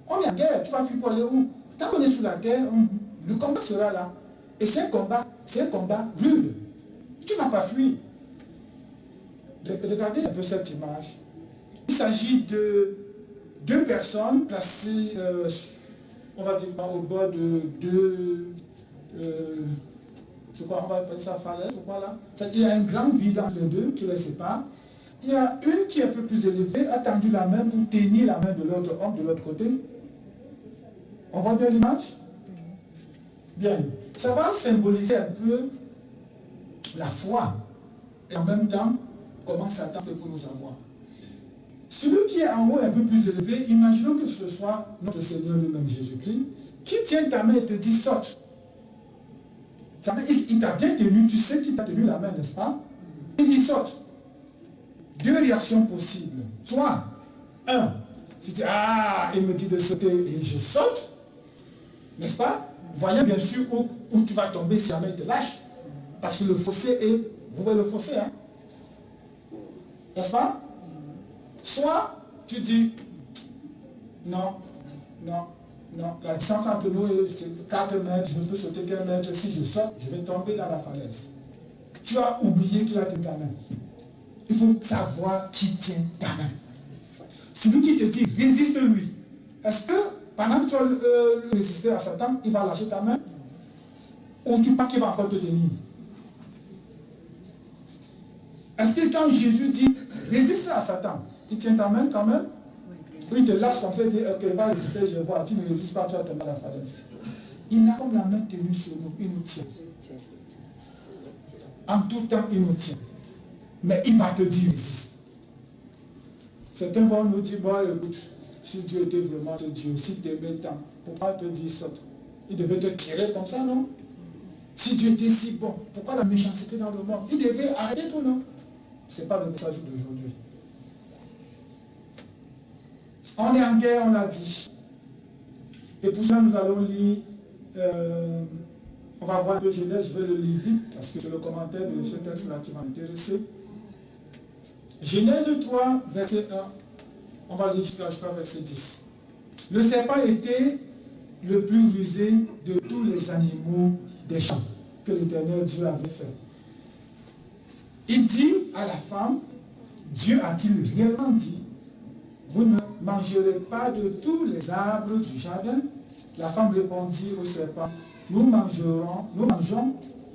B: On est en guerre, tu vas fuir pour aller où? Tant qu'on est sur la terre, le combat sera là. Et c'est un combat rude. Tu n'as pas fui. Regardez un peu cette image. Il s'agit de 2 personnes placées, on va dire au bord de 2, c'est quoi, on va appeler ça falaise, c'est quoi là? Il y a un grand vide entre les deux qui les sépare. Il y a une qui est un peu plus élevée, a tendu la main pour tenir la main de l'autre homme de l'autre côté. On voit bien l'image? Bien. Ça va symboliser un peu la foi. Et en même temps, comment Satan fait pour nous avoir. Celui qui est en haut un peu plus élevé, imaginons que ce soit notre Seigneur lui-même Jésus-Christ, qui tient ta main et te dit, saute. Il t'a bien tenu, tu sais qu'il t'a tenu la main, n'est-ce pas? Il dit saute. Deux réactions possibles. Soit, un, tu dis, ah, il me dit de sauter et je saute, n'est-ce pas? Voyez bien sûr où tu vas tomber si jamais il te lâche. Parce que le fossé est, vous voyez le fossé, hein? N'est-ce pas? Soit, tu dis, non, la distance entre nous est 4 mètres, je ne peux sauter qu'un mètre, si je saute, je vais tomber dans la falaise. Tu as oublié qu'il a tenu ta main. Il faut savoir qui tient ta main. Celui qui te dit, résiste-lui. Est-ce que pendant que tu vas résister à Satan, il va lâcher ta main? Ou tu penses qu'il va encore te tenir? Est-ce que quand Jésus dit, résiste à Satan, il tient ta main quand même? Ou il te lâche comme ça, il dit, ok, va résister, je vois, tu ne résistes pas, tu vas tomber à la falaise. Il n'a comme la main tenue sur nous, il nous tient. En tout temps, il nous tient. Mais il va te dire, résiste. Certains vont nous dire, bon, écoute, si Dieu était vraiment ce Dieu, si tu aimais tant, pourquoi te dire saute? Il devait te tirer comme ça, non? Si Dieu était si bon, pourquoi la méchanceté dans le monde? Il devait arrêter tout, non? Ce n'est pas le message d'aujourd'hui. On est en guerre, on l'a dit. Et pour ça, nous allons lire, on va voir le Genèse, je vais le lire vite, parce que c'est le commentaire de ce texte-là qui m'a intéressé. Genèse 3, verset 1. On va lire jusqu'à verset 10. Le serpent était le plus rusé de tous les animaux des champs que l'Éternel Dieu avait fait. Il dit à la femme, Dieu a-t-il réellement dit, vous ne mangerez pas de tous les arbres du jardin? La femme répondit au serpent, nous mangeons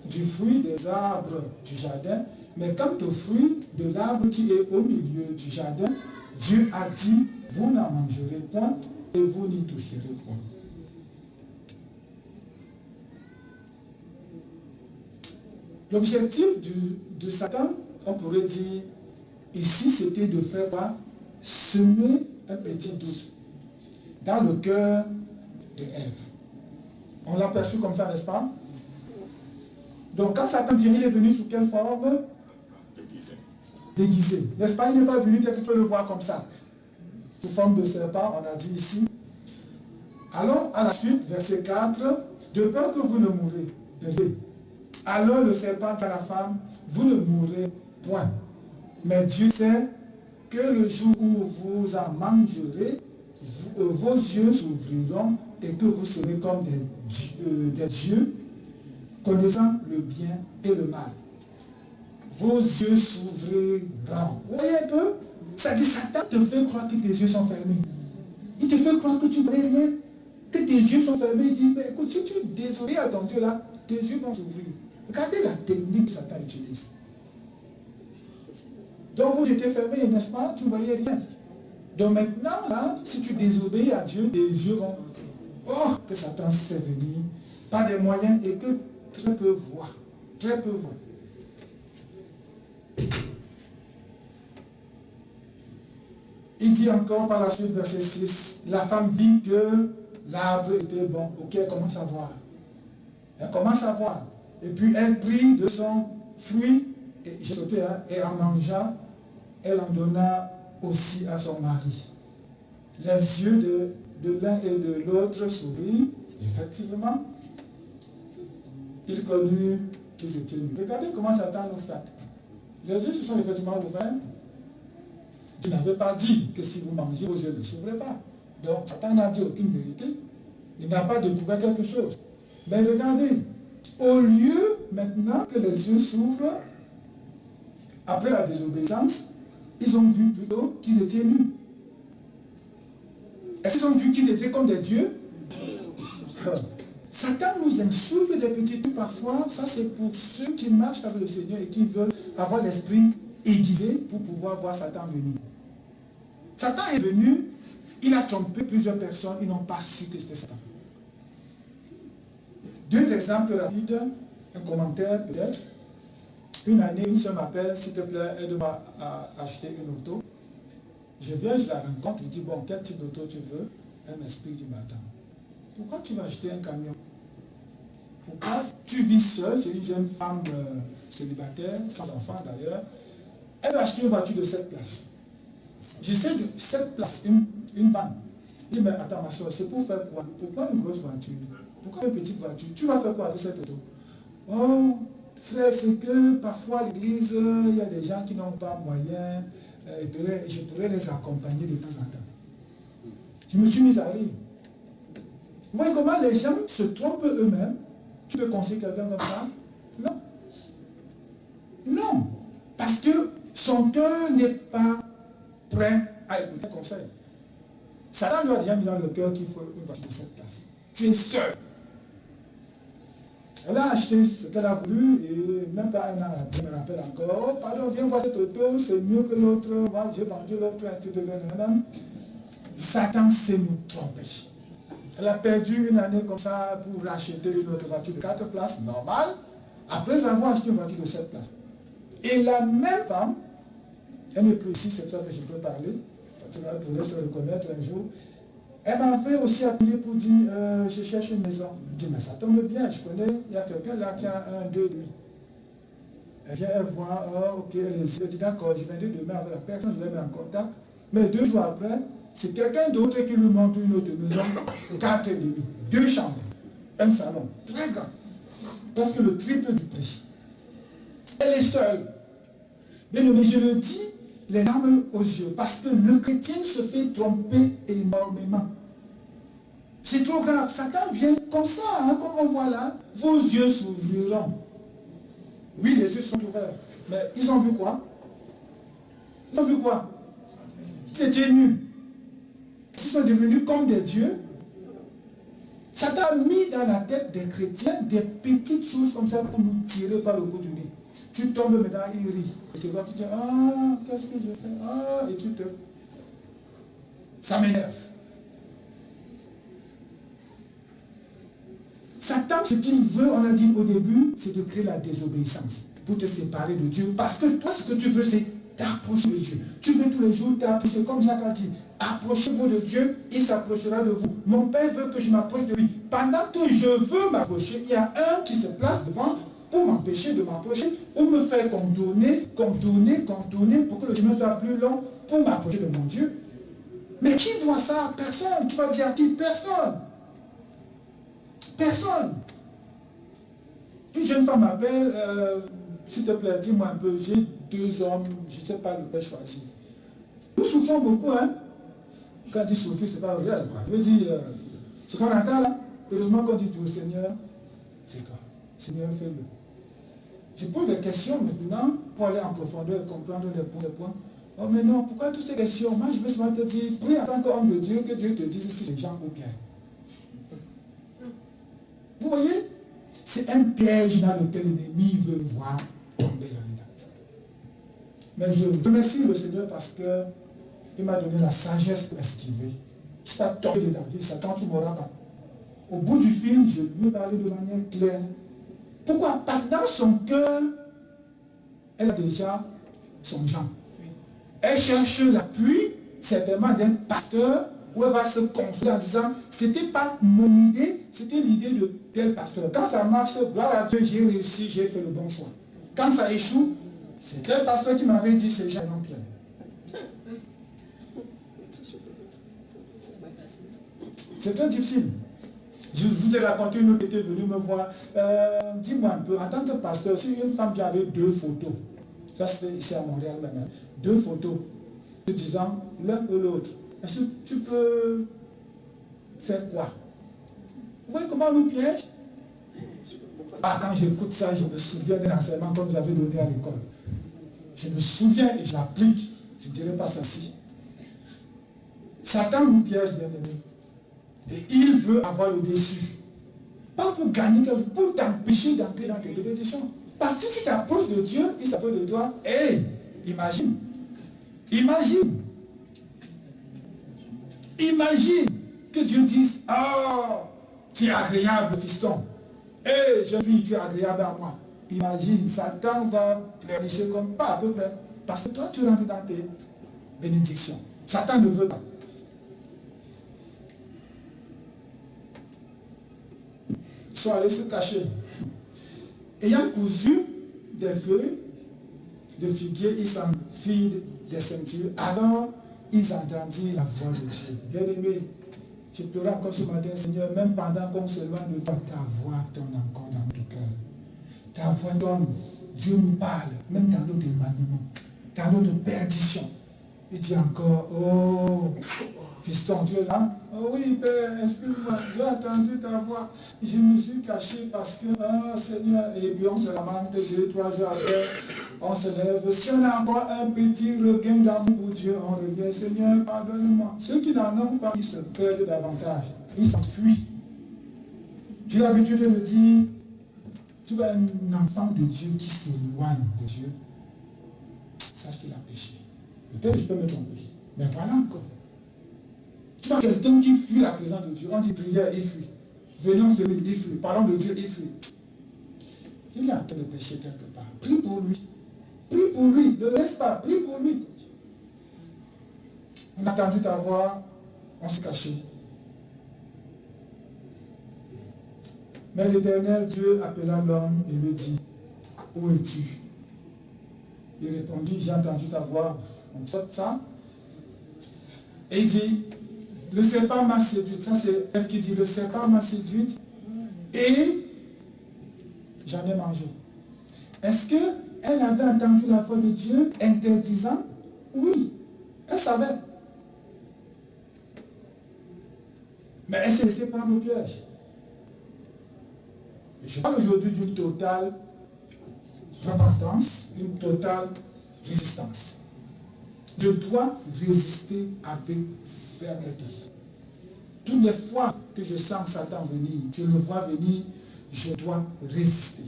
B: du fruit des arbres du jardin, mais quant au fruit de l'arbre qui est au milieu du jardin, Dieu a dit, vous n'en mangerez point et vous n'y toucherez point. L'objectif de Satan, on pourrait dire, ici, c'était de faire quoi? Semer un petit doute dans le cœur de Ève. On l'a perçu comme ça, n'est-ce pas? Donc quand Satan vient, il est venu sous quelle forme? Déguisé. N'est-ce pas? Il n'est pas venu tel que tu peux le voir comme ça. Sous forme de serpent, on a dit ici. Allons à la suite, verset 4. De peur que vous ne mourrez. Alors le serpent dit à la femme, vous ne mourrez point. Mais Dieu sait que le jour où vous en mangerez, vos yeux s'ouvriront et que vous serez comme des dieux, connaissant le bien et le mal. Vos yeux s'ouvriront. Vous voyez un peu? Ça dit, Satan te fait croire que tes yeux sont fermés. Il te fait croire que tu ne vois rien, que tes yeux sont fermés. Il dit, mais écoute, si tu désobéis à ton Dieu là, tes yeux vont s'ouvrir. Regardez la technique que Satan utilise. Donc vous étiez fermés, n'est-ce pas? Tu ne voyais rien. Donc maintenant, là, si tu désobéis à Dieu, tes yeux vont... Oh, que Satan sait venir par des moyens et que très peu voient. Très peu voient. Il dit encore par la suite, verset 6, la femme vit que l'arbre était bon. Ok, elle commence à voir. Elle commence à voir. Et puis elle prit de son fruit, et en mangea, elle en donna aussi à son mari. Les yeux de l'un et de l'autre s'ouvrirent, effectivement. Ils connurent qu'ils étaient nus. Regardez comment Satan nous flatte. Les yeux se sont effectivement ouverts. Dieu n'avait pas dit que si vous mangez, vos yeux ne s'ouvraient pas. Donc Satan n'a dit aucune vérité. Il n'a pas découvert quelque chose. Mais regardez, au lieu maintenant que les yeux s'ouvrent, après la désobéissance, ils ont vu plutôt qu'ils étaient nus. Est-ce qu'ils ont vu qu'ils étaient comme des dieux? Satan nous insuffle des petits trucs parfois. Ça, c'est pour ceux qui marchent avec le Seigneur et qui veulent avoir l'esprit aiguisé pour pouvoir voir Satan venir. Satan est venu, il a trompé plusieurs personnes, ils n'ont pas su que c'était Satan. Deux exemples rapides, un commentaire peut-être. Une année, une soeur m'appelle, s'il te plaît, elle doit acheter une auto. Je viens, je la rencontre, je dis, bon, quel type d'auto tu veux? Elle m'explique du matin. Pourquoi tu vas acheter un camion? Pourquoi tu vis seule, c'est une jeune femme célibataire, sans enfant d'ailleurs, elle va acheter une voiture de 7 places. J'essaie de 7 places, une vanne. Je dis, mais attends ma soeur, c'est pour faire quoi? Pourquoi une grosse voiture? Pourquoi une petite voiture? Tu vas faire quoi avec cette auto? Oh, frère, c'est que parfois à l'église, il y a des gens qui n'ont pas moyen, je pourrais les accompagner de temps en temps. Je me suis mis à rire. Vous voyez comment les gens se trompent eux-mêmes? Tu peux conseiller quelqu'un comme ça? Non. Non. Parce que son cœur n'est pas prêt à écouter le conseil. Satan lui a déjà mis dans le cœur qu'il faut une voiture de 7 places. Tu es seul. Elle a acheté ce qu'elle a voulu et même pas un an après, elle me rappelle encore, oh pardon, viens voir cette auto, c'est mieux que l'autre, moi j'ai vendu l'autre, et tout de même. Satan sait nous tromper. Elle a perdu une année comme ça pour racheter une autre voiture de 4 places, normal, après avoir acheté une voiture de 7 places. Et la même femme, elle n'est plus ici, c'est ça que je peux parler, parce qu'elle pourrait se reconnaître un jour. Elle m'avait aussi appelé pour dire, je cherche une maison. Je dis, mais ça tombe bien, je connais, il y a quelqu'un là qui a un, deux, lui. Elle vient, elle voit, oh, ok, elle dit, d'accord, je viendrai demain avec la personne, je les mets en contact. Mais 2 jours après, c'est quelqu'un d'autre qui lui montre une autre maison, 4 et demi, 2 chambres, un salon, très grand, parce que le triple du prix. Elle est seule. Bien aimé, je le dis, les larmes aux yeux, parce que le chrétien se fait tromper énormément. C'est trop grave. Satan vient comme ça, hein, comme on voit là, vos yeux s'ouvriront. Oui, les yeux sont ouverts. Mais ils ont vu quoi? Ils ont vu quoi? Ils étaient nus. Ils sont devenus comme des dieux. Satan a mis dans la tête des chrétiens des petites choses comme ça pour nous tirer par le bout du nez. Tu tombes maintenant, il rit. Et c'est toi qui dis, ah, qu'est-ce que je fais? Ah, et tu te... Ça m'énerve. Satan, ce qu'il veut, on l'a dit au début, c'est de créer la désobéissance pour te séparer de Dieu. Parce que toi, ce que tu veux, c'est t'approcher de Dieu. Tu veux tous les jours t'approcher, comme Jacques a dit, approchez-vous de Dieu, il s'approchera de vous. Mon Père veut que je m'approche de lui. Pendant que je veux m'approcher, il y a un qui se place devant pour m'empêcher de m'approcher, ou me faire contourner pour que le chemin soit plus long, pour m'approcher de mon Dieu. Mais qui voit ça? Personne. Tu vas dire à qui? Personne. Personne. Une jeune femme m'appelle, s'il te plaît, dis-moi un peu, j'ai 2 hommes, je ne sais pas lequel choisir. Nous souffrons beaucoup, hein. Quand on dit souffrir, ce n'est pas réel, quoi. Je veux dire, ce qu'on entend là, heureusement qu'on dit au Seigneur, c'est quoi? Seigneur, fais-le. Je pose des questions maintenant pour aller en profondeur et comprendre les points. Oh mais non, pourquoi toutes ces questions? Moi je veux seulement te dire, prie en tant qu'homme de Dieu, que Dieu te dise si c'est Jean ou bien. Vous voyez? C'est un piège dans lequel l'ennemi veut voir tomber là-dedans. Mais je remercie le Seigneur parce qu'il m'a donné la sagesse pour esquiver. Je ne suis pas tombé dedans. Il dit, Satan, tu m'auras pas. Au bout du film, je lui ai parlé de manière claire. Pourquoi? Parce que dans son cœur, elle a déjà son genre. Elle cherche l'appui, certainement d'un pasteur, où elle va se consoler en disant, c'était pas mon idée, c'était l'idée de tel pasteur. Quand ça marche, gloire à Dieu, j'ai réussi, j'ai fait le bon choix. Quand ça échoue, c'est tel pasteur qui m'avait dit, c'est Jean-Pierre. C'est très difficile. Je vous ai raconté une autre qui était venue me voir. Dis-moi un peu, en tant que pasteur, si une femme qui avait 2 photos, ça c'est ici à Montréal maintenant, 2 photos, te disant l'un ou l'autre, est-ce que tu peux faire quoi? Vous voyez comment on nous piège? Ah, quand j'écoute ça, je me souviens d'un enseignement comme j'avais donné à l'école. Je me souviens et je l'applique. Je ne dirais pas ça si. Satan nous piège, bien aimé. Et il veut avoir le dessus. Pas pour gagner quelque chose, pour t'empêcher d'entrer dans tes bénédictions. Parce que si tu t'approches de Dieu, il s'approche de toi. Hey, imagine. Imagine. Imagine que Dieu dise, oh, tu es agréable, fiston. Hey, jeune fille, tu es agréable à moi. Imagine, Satan va pleurnicher comme pas à peu près. Parce que toi, tu rentres dans tes bénédictions. Satan ne veut pas. Ils sont allés se cacher. Ayant cousu des feuilles de figuier, ils s'en firent des ceintures. Alors, ils entendirent la voix de Dieu. Bien-aimé, je pleurais encore ce matin, Seigneur, même pendant qu'on s'éloigne de toi, ta voix tourne encore dans notre cœur. Ta voix donne, Dieu nous parle, même dans notre éloignement, dans notre perdition. Il dit encore, oh, fiston, Dieu est là. Oh oui, Père, excuse-moi, j'ai entendu ta voix. Je me suis caché parce que, oh Seigneur, et puis on se lamente 2-3 jours après, on se lève. Si on a encore un petit regain d'amour pour Dieu, on regagne, Seigneur, pardonne-moi. Ceux qui n'en ont pas, ils se perdent davantage. Ils s'enfuient. J'ai l'habitude de me dire, tu vois un enfant de Dieu qui s'éloigne de Dieu, sache qu'il a péché. Peut-être que je peux me tromper. Mais voilà encore. Tu vois quelqu'un qui fuit la présence de Dieu. On dit prière, il fuit. Venons sur lui, il fuit. Parlons de Dieu, il fuit. Il est en train de pécher quelque part. Prie pour lui. Prie pour lui. Ne laisse pas. Prie pour lui. On a entendu ta voix. On se cachait. Mais l'Éternel Dieu appela l'homme et lui dit, où es-tu? Il répondit, j'ai entendu ta voix. On fait ça. Et il dit, le serpent m'a séduite. Ça c'est elle qui dit, le serpent m'a séduite et j'en ai mangé. Est-ce qu'elle avait entendu la voix de Dieu interdisant? Oui, elle savait. Mais elle s'est laissée prendre au piège. Je parle aujourd'hui d'une totale repentance, une totale résistance. Je dois résister avec fermeté. Toutes les fois que je sens Satan venir, je le vois venir, je dois résister.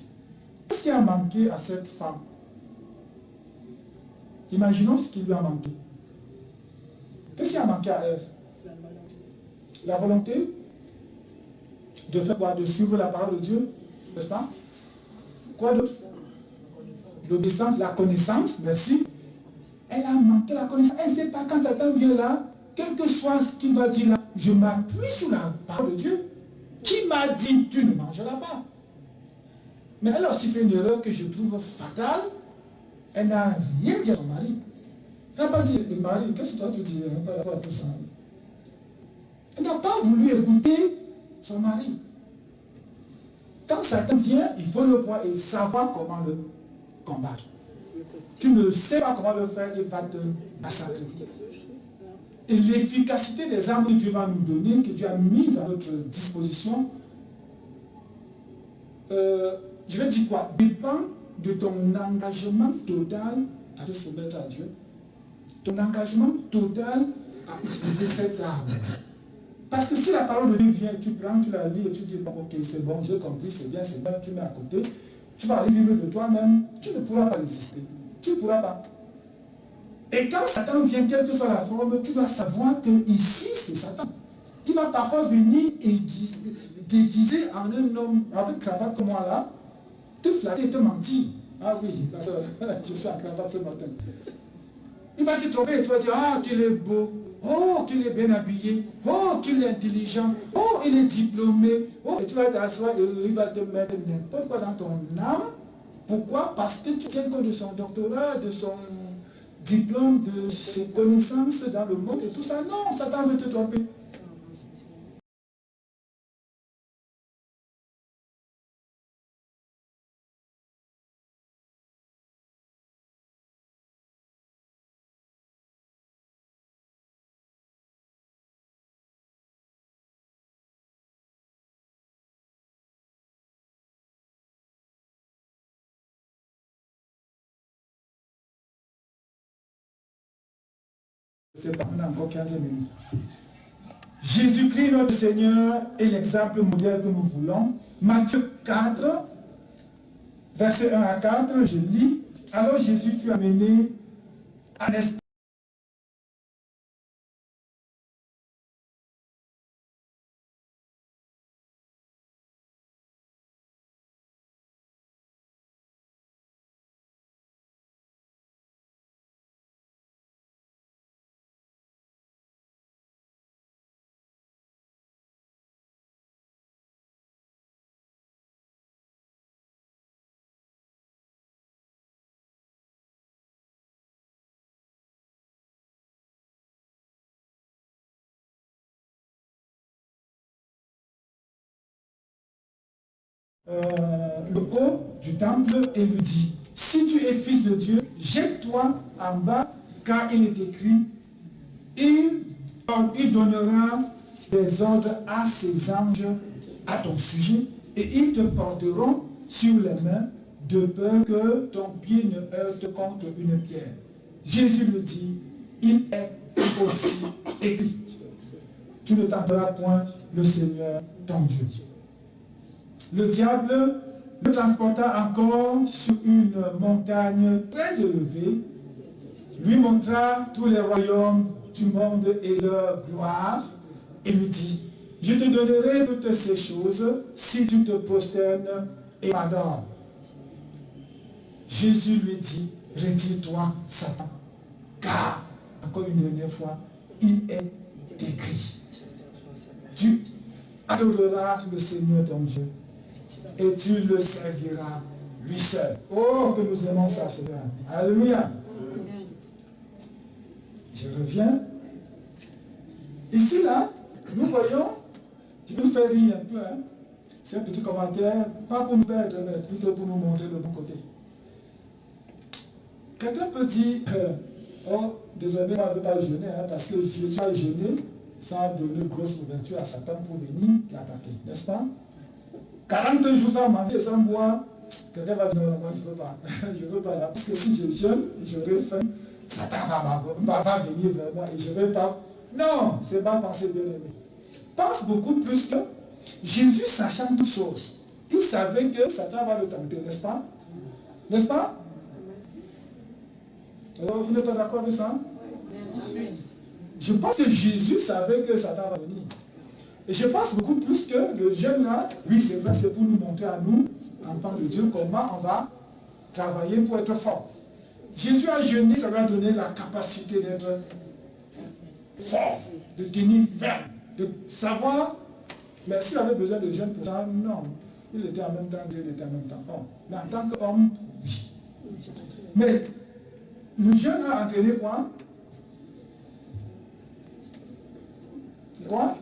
B: Qu'est-ce qui a manqué à cette femme? Imaginons ce qui lui a manqué. Qu'est-ce qui a manqué à Ève? La volonté de faire quoi? De suivre la parole de Dieu, n'est-ce pas? Quoi d'autre? L'obéissance, la connaissance, merci. Elle a manqué la connaissance. Elle ne sait pas quand Satan vient là, quel que soit ce qu'il va dire là, je m'appuie sur la parole de Dieu. Qui m'a dit tu ne mangeras pas? Mais elle a aussi fait une erreur que je trouve fatale. Elle n'a rien dit à son mari. Elle n'a pas dit, Marie, qu'est-ce que toi tu dis par rapport à tout ça? Elle n'a pas voulu écouter son mari. Quand Satan vient, il faut le voir et savoir comment le combattre. Tu ne sais pas comment le faire, il va te massacrer. Et l'efficacité des armes que Dieu va nous donner, que Dieu a mises à notre disposition, je vais dire quoi? Dépend de ton engagement total à te soumettre à Dieu. Ton engagement total à utiliser cette arme. Parce que si la parole de Dieu vient, tu prends, tu la lis et tu dis, bon, ok, c'est bon, j'ai compris, c'est bien, tu mets à côté, tu vas aller vivre de toi-même, tu ne pourras pas résister. Tu ne pourras pas. Et quand Satan vient, quelle que soit la forme, tu dois savoir que ici, c'est Satan. Il va parfois venir déguisé en un homme avec cravate comme moi là, te flatter et te mentir. Ah oui, je suis en cravate ce matin. Il va te tromper et tu vas dire, ah, qu'il est beau, oh, qu'il est bien habillé, oh, qu'il est intelligent, oh, il est diplômé, oh, et tu vas t'asseoir et il va te mettre n'importe quoi dans ton âme. Pourquoi? Parce que tu tiens compte de son doctorat, de son diplôme, de ses connaissances dans le monde et tout ça. Non, Satan veut te tromper. C'est pas encore 15 minutes. Jésus-Christ, notre Seigneur, est l'exemple modèle que nous voulons. Matthieu 4, verset 1 à 4, je lis. Alors Jésus fut amené à l'esprit le haut du temple et lui dit, si tu es fils de Dieu, jette-toi en bas, car il est écrit, il donnera des ordres à ses anges à ton sujet, et ils te porteront sur les mains, de peur que ton pied ne heurte contre une pierre. Jésus le dit, il est aussi écrit, tu ne tenteras point le Seigneur ton Dieu. Le diable le transporta encore sur une montagne très élevée, lui montra tous les royaumes du monde et leur gloire, et lui dit, je te donnerai toutes ces choses si tu te prosternes et m'adores. Jésus lui dit, retire-toi, Satan, car, encore une dernière fois, il est écrit, tu adoreras le Seigneur ton Dieu et tu le serviras lui seul. Oh, que nous aimons ça, Seigneur. Alléluia. Je reviens. Ici, là, nous voyons, je vais vous faire rire un peu, hein. C'est un petit commentaire, pas pour nous perdre, mais plutôt pour nous montrer le bon côté. Quelqu'un peut dire, oh, désolé, moi je ne veux pas jeûner, hein, parce que je vais pas jeûner sans donner grosse ouverture à Satan pour venir l'attaquer, n'est-ce pas? 42 jours sans manger, sans boire, quelqu'un va dire, non, moi je ne veux pas, je ne veux pas là, parce que si je jeûne, j'aurai faim, Satan va venir vers moi et je ne vais pas. Non, ce n'est pas penser bien aimé. Pense beaucoup plus que Jésus, sachant toutes choses, il savait que Satan va le tenter, n'est-ce pas? N'est-ce pas? Alors, vous n'êtes pas d'accord avec ça? Je pense que Jésus savait que Satan va venir. Et je pense beaucoup plus que le jeûne là, oui c'est vrai, c'est pour nous montrer à nous, enfants de Dieu, comment on va travailler pour être fort. Jésus a jeûné, ça lui a donné la capacité d'être fort, de tenir ferme, de savoir, mais s'il avait besoin de jeûne pour ça, non. Il était en même temps, Dieu était en même temps homme. Mais en tant qu'homme, oui. Mais le jeûne a entraîné quoi? Quoi?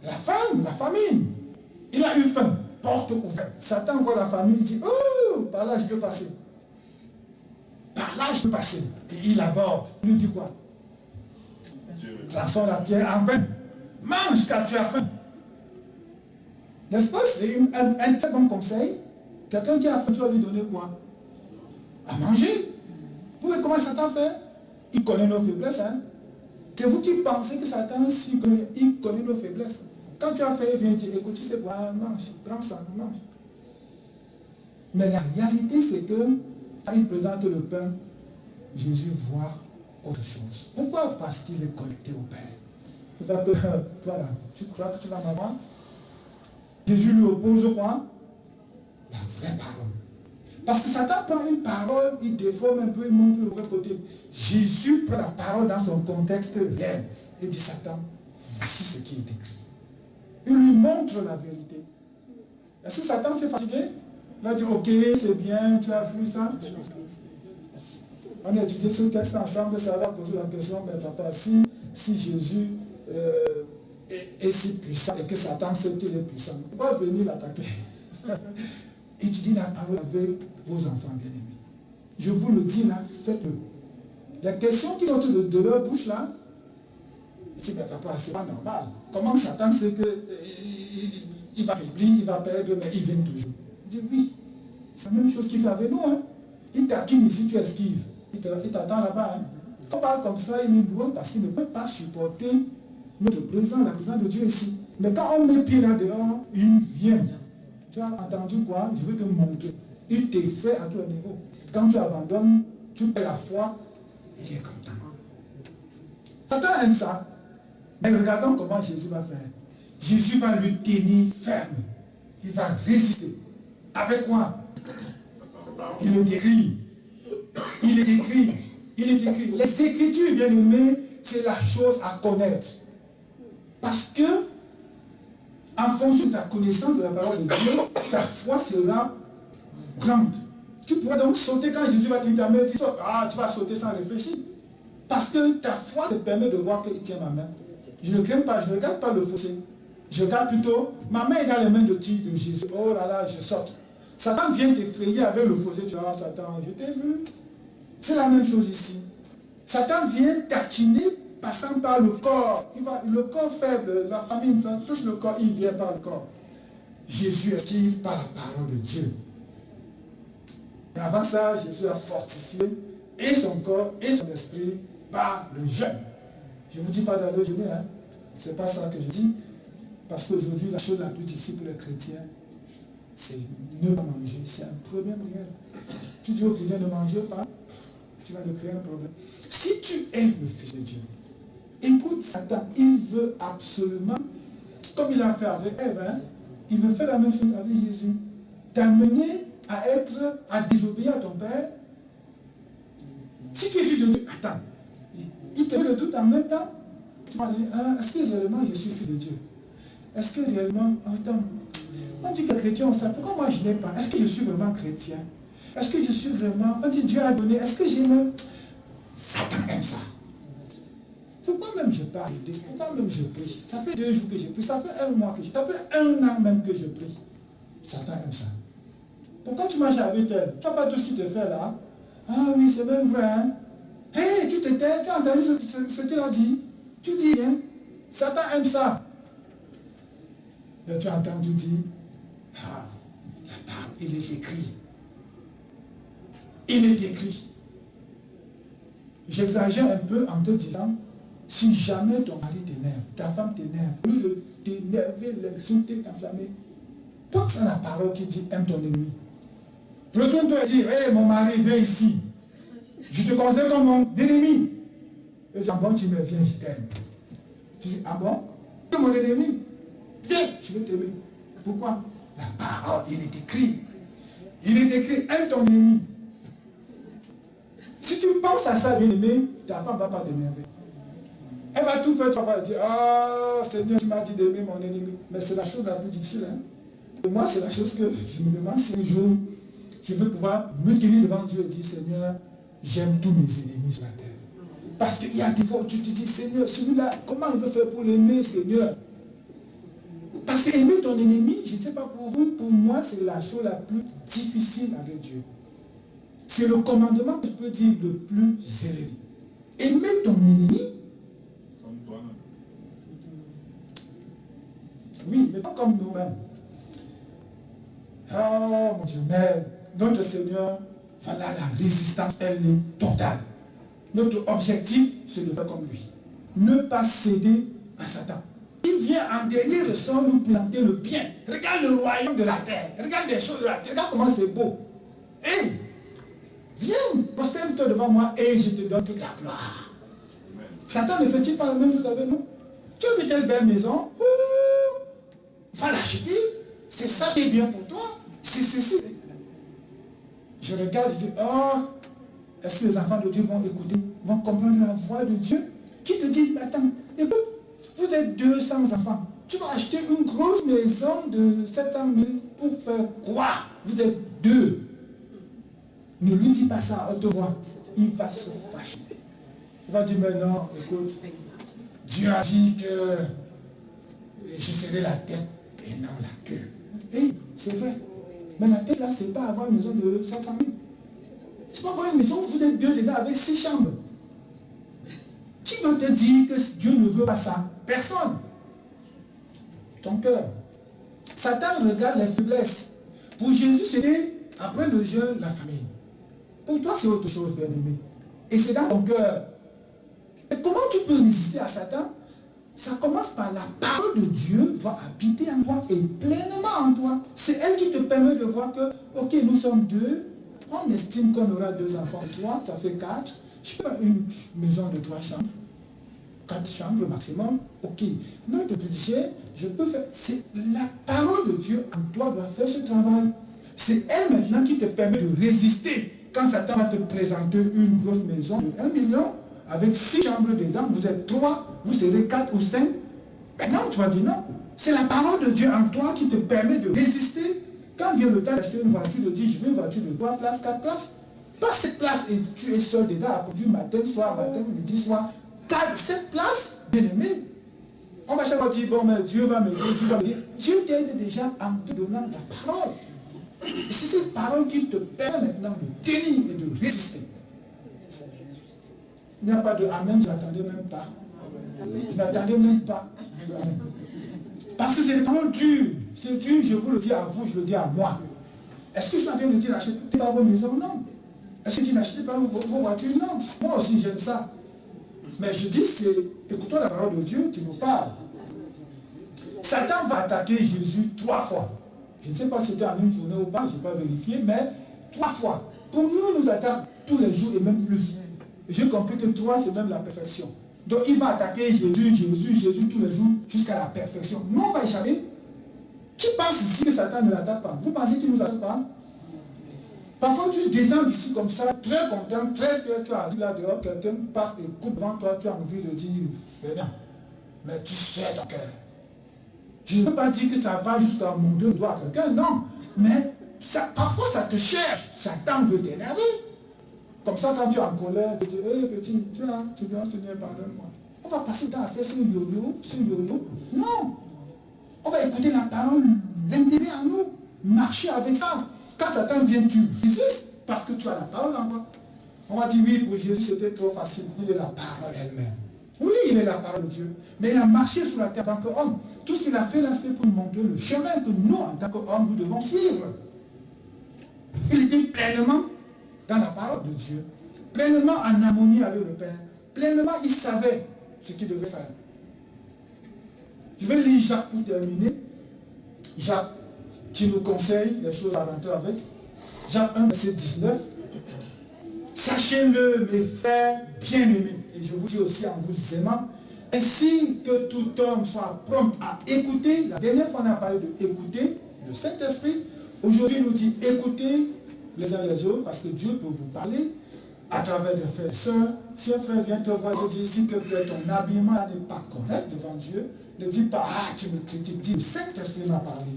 B: La faim, la famine. Il a eu faim, porte ouverte. Satan voit la famine, il dit, oh, par là je peux passer. Par là je peux passer. Et il aborde. Il lui dit quoi? Transforme la pierre en pain. Mange car tu as faim. N'est-ce pas? C'est un très bon conseil. Quelqu'un qui a faim, tu vas lui donner quoi? À manger. Vous voyez comment Satan fait? Il connaît nos faiblesses. Hein? C'est vous qui pensez que Satan, il connaît nos faiblesses. Quand tu as fait, il vient dire, écoute, tu sais quoi, mange, prends ça, mange. Mais la réalité, c'est que quand il présente le pain, Jésus voit autre chose. Pourquoi? Parce qu'il est connecté au Père. Voilà, tu crois que tu vas m'avoir? Jésus lui oppose quoi? La vraie parole. Parce que Satan prend une parole, il déforme un peu, il montre le vrai côté. Jésus prend la parole dans son contexte réel et dit, Satan, voici ce qui est écrit. Il lui montre la vérité. Est-ce que Satan s'est fatigué? Il a dit, ok, c'est bien, tu as vu ça. On a étudié ce texte ensemble, ça va poser la question, mais papa, si Jésus est si puissant et que Satan sait qu'il est puissant, pourquoi venir l'attaquer? Étudiez la parole avec vos enfants bien-aimés. Je vous le dis là, faites-le. Les questions qui sortent de leur bouche là, c'est bien papa, c'est pas normal. Comment Satan sait qu'il va faiblir, il va perdre, mais il vient toujours? Je dis oui, c'est la même chose qu'il fait avec nous. Hein. Il t'acquine ici, tu esquives. Il t'attend là-bas. Hein. On parle comme ça, il est loin parce qu'il ne peut pas supporter notre présence, la présence de Dieu ici. Mais quand on met pied là-dehors, il vient. Tu as entendu quoi? Je vais te montrer. Il t'effraie à tous les niveaux. Quand tu abandonnes, tu perds la foi, il est content. Satan aime ça. Mais regardons comment Jésus va faire. Jésus va lui tenir ferme. Il va résister. Avec quoi? Il est écrit. Il est écrit. Il est écrit. Les Écritures, bien aimés, c'est la chose à connaître. Parce que, en fonction de ta connaissance de la parole de Dieu, ta foi sera grande. Tu pourras donc sauter quand Jésus va te dire ta main, tu vas sauter sans réfléchir. Parce que ta foi te permet de voir qu'il tient ma main. Je ne crains pas, je ne regarde pas le fossé. Je regarde plutôt, ma main est dans les mains de qui? De Jésus. Oh là là, je saute. Satan vient t'effrayer avec le fossé, tu vois, Satan, je t'ai vu. C'est la même chose ici. Satan vient taquiner passant par le corps. Le corps faible, la famine, ça touche le corps, il vient par le corps. Jésus esquive par la parole de Dieu. Et avant ça, Jésus a fortifié et son corps et son esprit par le jeûne. Je ne vous dis pas d'aller jeûner, hein. Ce n'est pas ça que je dis. Parce qu'aujourd'hui, la chose la plus difficile pour les chrétiens, c'est ne pas manger. C'est un problème réel. Tu dis aux chrétiens ne mangez pas, tu vas te créer un problème. Si tu aimes le Fils de Dieu, écoute Satan, il veut absolument, comme il a fait avec Ève, hein, il veut faire la même chose avec Jésus. T'amener à désobéir à ton Père. Si tu es fils de Dieu, attends, il te met le doute en même temps. Tu vas dire, est-ce que réellement je suis fils de Dieu? Est-ce que réellement, attends, on dit que les chrétiens ont ça, pourquoi moi je n'ai pas? Est-ce que je suis vraiment chrétien? Est-ce que je suis vraiment, on dit Dieu a donné, est-ce que j'ai même... Satan aime ça. Pourquoi même je parle? Pourquoi même je prie? Ça fait 2 jours que je prie, ça fait 1 mois que je prie, ça fait 1 an même que je prie. Satan aime ça. Pourquoi tu marches avec elle? Tu n'as pas tout ce qu'il te fait là? Ah oui, c'est même vrai. Hein? Hé, tu te tais, tu as entendu ce qu'il a dit? Tu dis rien. Satan aime ça. Mais tu entends, tu dis, ah, la parole, il est écrit. Il est écrit. J'exagère un peu en te disant, si jamais ton mari t'énerve, ta femme t'énerve, au lieu de t'énerver, l'insulter, t'enflammer, pense à la parole qui dit, aime ton ennemi. Retourne-toi et dis, hé mon mari, viens ici. Je te considère comme mon ennemi. Et dis, ah bon, tu me viens, je t'aime. Tu dis, ah bon? Tu es mon ennemi. Viens, je veux t'aimer. Pourquoi? La parole, il est écrit. Il est écrit, aime ton ennemi. Si tu penses à ça, bien aimé, ta femme ne va pas t'énerver. Elle va tout faire, tu vas dire, ah Seigneur, tu m'as dit d'aimer mon ennemi. Mais c'est la chose la plus difficile. Hein? Pour moi, c'est la chose que je me demande si un jour, je veux pouvoir me tenir devant Dieu et dire, Seigneur, j'aime tous mes ennemis sur la terre. Parce qu'il y a des fois où tu te dis, Seigneur, celui-là, comment il peut faire pour l'aimer, Seigneur? Parce que aimer ton ennemi, je ne sais pas pour vous, pour moi, c'est la chose la plus difficile avec Dieu. C'est le commandement que je peux dire le plus élevé. Aimer ton ennemi,
A: comme toi-même.
B: Oui, mais pas comme nous-mêmes. Oh mon Dieu, mais notre Seigneur, voilà la résistance, elle est totale. Notre objectif, c'est de faire comme lui. Ne pas céder à Satan. Il vient en dernier ressort nous présenter le bien. Regarde le royaume de la terre. Regarde les choses de la terre. Regarde comment c'est beau. Hé, viens, posterne-toi devant moi et je te donne toute la gloire. Amen. Satan ne fait-il pas la même chose avec nous? Tu as vu telle belle maison? Va l'acheter. C'est ça qui est bien pour toi. C'est ceci. Je regarde, je dis, oh, est-ce que les enfants de Dieu vont écouter, vont comprendre la voix de Dieu? Qui te dit, attends, écoute, vous êtes 200 enfants. Tu vas acheter une grosse maison de 700 000 pour faire quoi? Vous êtes 2. Ne lui dis pas ça à haute voix. Il va se fâcher. Il va dire, mais non, écoute, Dieu a dit que je serai la tête et non la queue. Et c'est vrai. Mais la tête là, c'est pas avoir une maison de 700 000. C'est pas avoir une maison, vous êtes 2 dedans avec 6 chambres. Qui va te dire que Dieu ne veut pas ça? Personne. Ton cœur. Satan regarde les faiblesses. Pour Jésus, c'était après le jeûne, la famine. Pour toi, c'est autre chose, bien aimé. Et c'est dans ton cœur. Et comment tu peux résister à Satan? Ça commence par la parole de Dieu doit habiter en toi et pleinement en toi. C'est elle qui te permet de voir que, ok, nous sommes 2. On estime qu'on aura 2 enfants. 3, ça fait 4. Je fais une maison de 3 chambres. 4 chambres maximum. Ok. Notre budget, je peux faire. C'est la parole de Dieu en toi doit faire ce travail. C'est elle maintenant qui te permet de résister. Quand Satan va te présenter une grosse maison de 1 million, avec 6 chambres dedans, vous êtes 3, vous serez 4 ou 5. Maintenant, tu vas dire non. C'est la parole de Dieu en toi qui te permet de résister. Quand vient le temps d'acheter une voiture, tu dis, je veux une voiture de 3 places, 4 places. Pas 7 places et tu es seul dedans à conduire matin, soir, midi, soir. 7 places, bien aimé. On va chaque fois dire, bon, mais Dieu va me dire, Dieu va me dire. Dieu t'aide déjà en te donnant la parole. Et c'est cette parole qui te permet maintenant de tenir et de résister. Il n'y a pas de Amen, je n'attendais même pas. Je n'attendais même pas. Amen. Parce que c'est des paroles dures. C'est dur, je vous le dis à vous, je le dis à moi. Est-ce que je suis en train de dire n'achetez pas vos maisons? Non. Est-ce que tu n'achètes pas vos voitures? Non. Moi aussi j'aime ça. Mais je dis, c'est écoutons la parole de Dieu qui nous parle. Satan va attaquer Jésus 3 fois. Je ne sais pas si c'était en une journée ou pas, je n'ai pas vérifié, mais 3 fois. Pour nous, nous attaque tous les jours et même plus. J'ai compris que 3, c'est même la perfection. Donc il va attaquer Jésus tous les jours jusqu'à la perfection. Nous, on va échapper. Qui pense ici que Satan ne l'attaque pas? Vous pensez qu'il ne nous attaque pas? Parfois tu descends d'ici comme ça, très content, très fier, tu arrives là dehors, quelqu'un passe et coupe devant toi, tu as envie de dire, venez. Mais tu sais ton cœur. Je ne veux pas dire que ça va jusqu'à monter le doigt à quelqu'un, non. Mais parfois ça te cherche, Satan veut t'énerver. Comme ça quand tu es en colère, tu dis, hé petit, tu dois Seigneur, pardonne-moi. On va passer dans à faire ce yo-yo. Non. On va écouter la parole, l'intérêt en nous, marcher avec ça. Quand Satan vient, tu résistes parce que tu as la parole en toi. On va dire, oui, pour Jésus, c'était trop facile. Il est la parole elle-même. Oui, il est la parole de Dieu. Mais il a marché sur la terre en tant qu'homme. Tout ce qu'il a fait là, c'était pour nous montrer le chemin que nous, en tant qu'hommes, nous devons suivre. Il était pleinement dans la parole de Dieu, pleinement en harmonie avec le Père. Pleinement, il savait ce qu'il devait faire. Je vais lire Jacques pour terminer. Jacques, qui nous conseille les choses à rentrer avec. Jacques 1, verset 19. Sachez-le, mes frères bien-aimés, et je vous dis aussi en vous aimant, ainsi que tout homme soit prompt à écouter. La dernière fois, on a parlé de écouter le Saint-Esprit. Aujourd'hui, il nous dit écouter les uns les autres, parce que Dieu peut vous parler à travers des frères et sœurs. Si un frère vient te voir et te dit si que ton habillement n'est pas correct devant Dieu, ne dis pas, ah, tu me critiques, dis, le Saint-Esprit m'a parlé.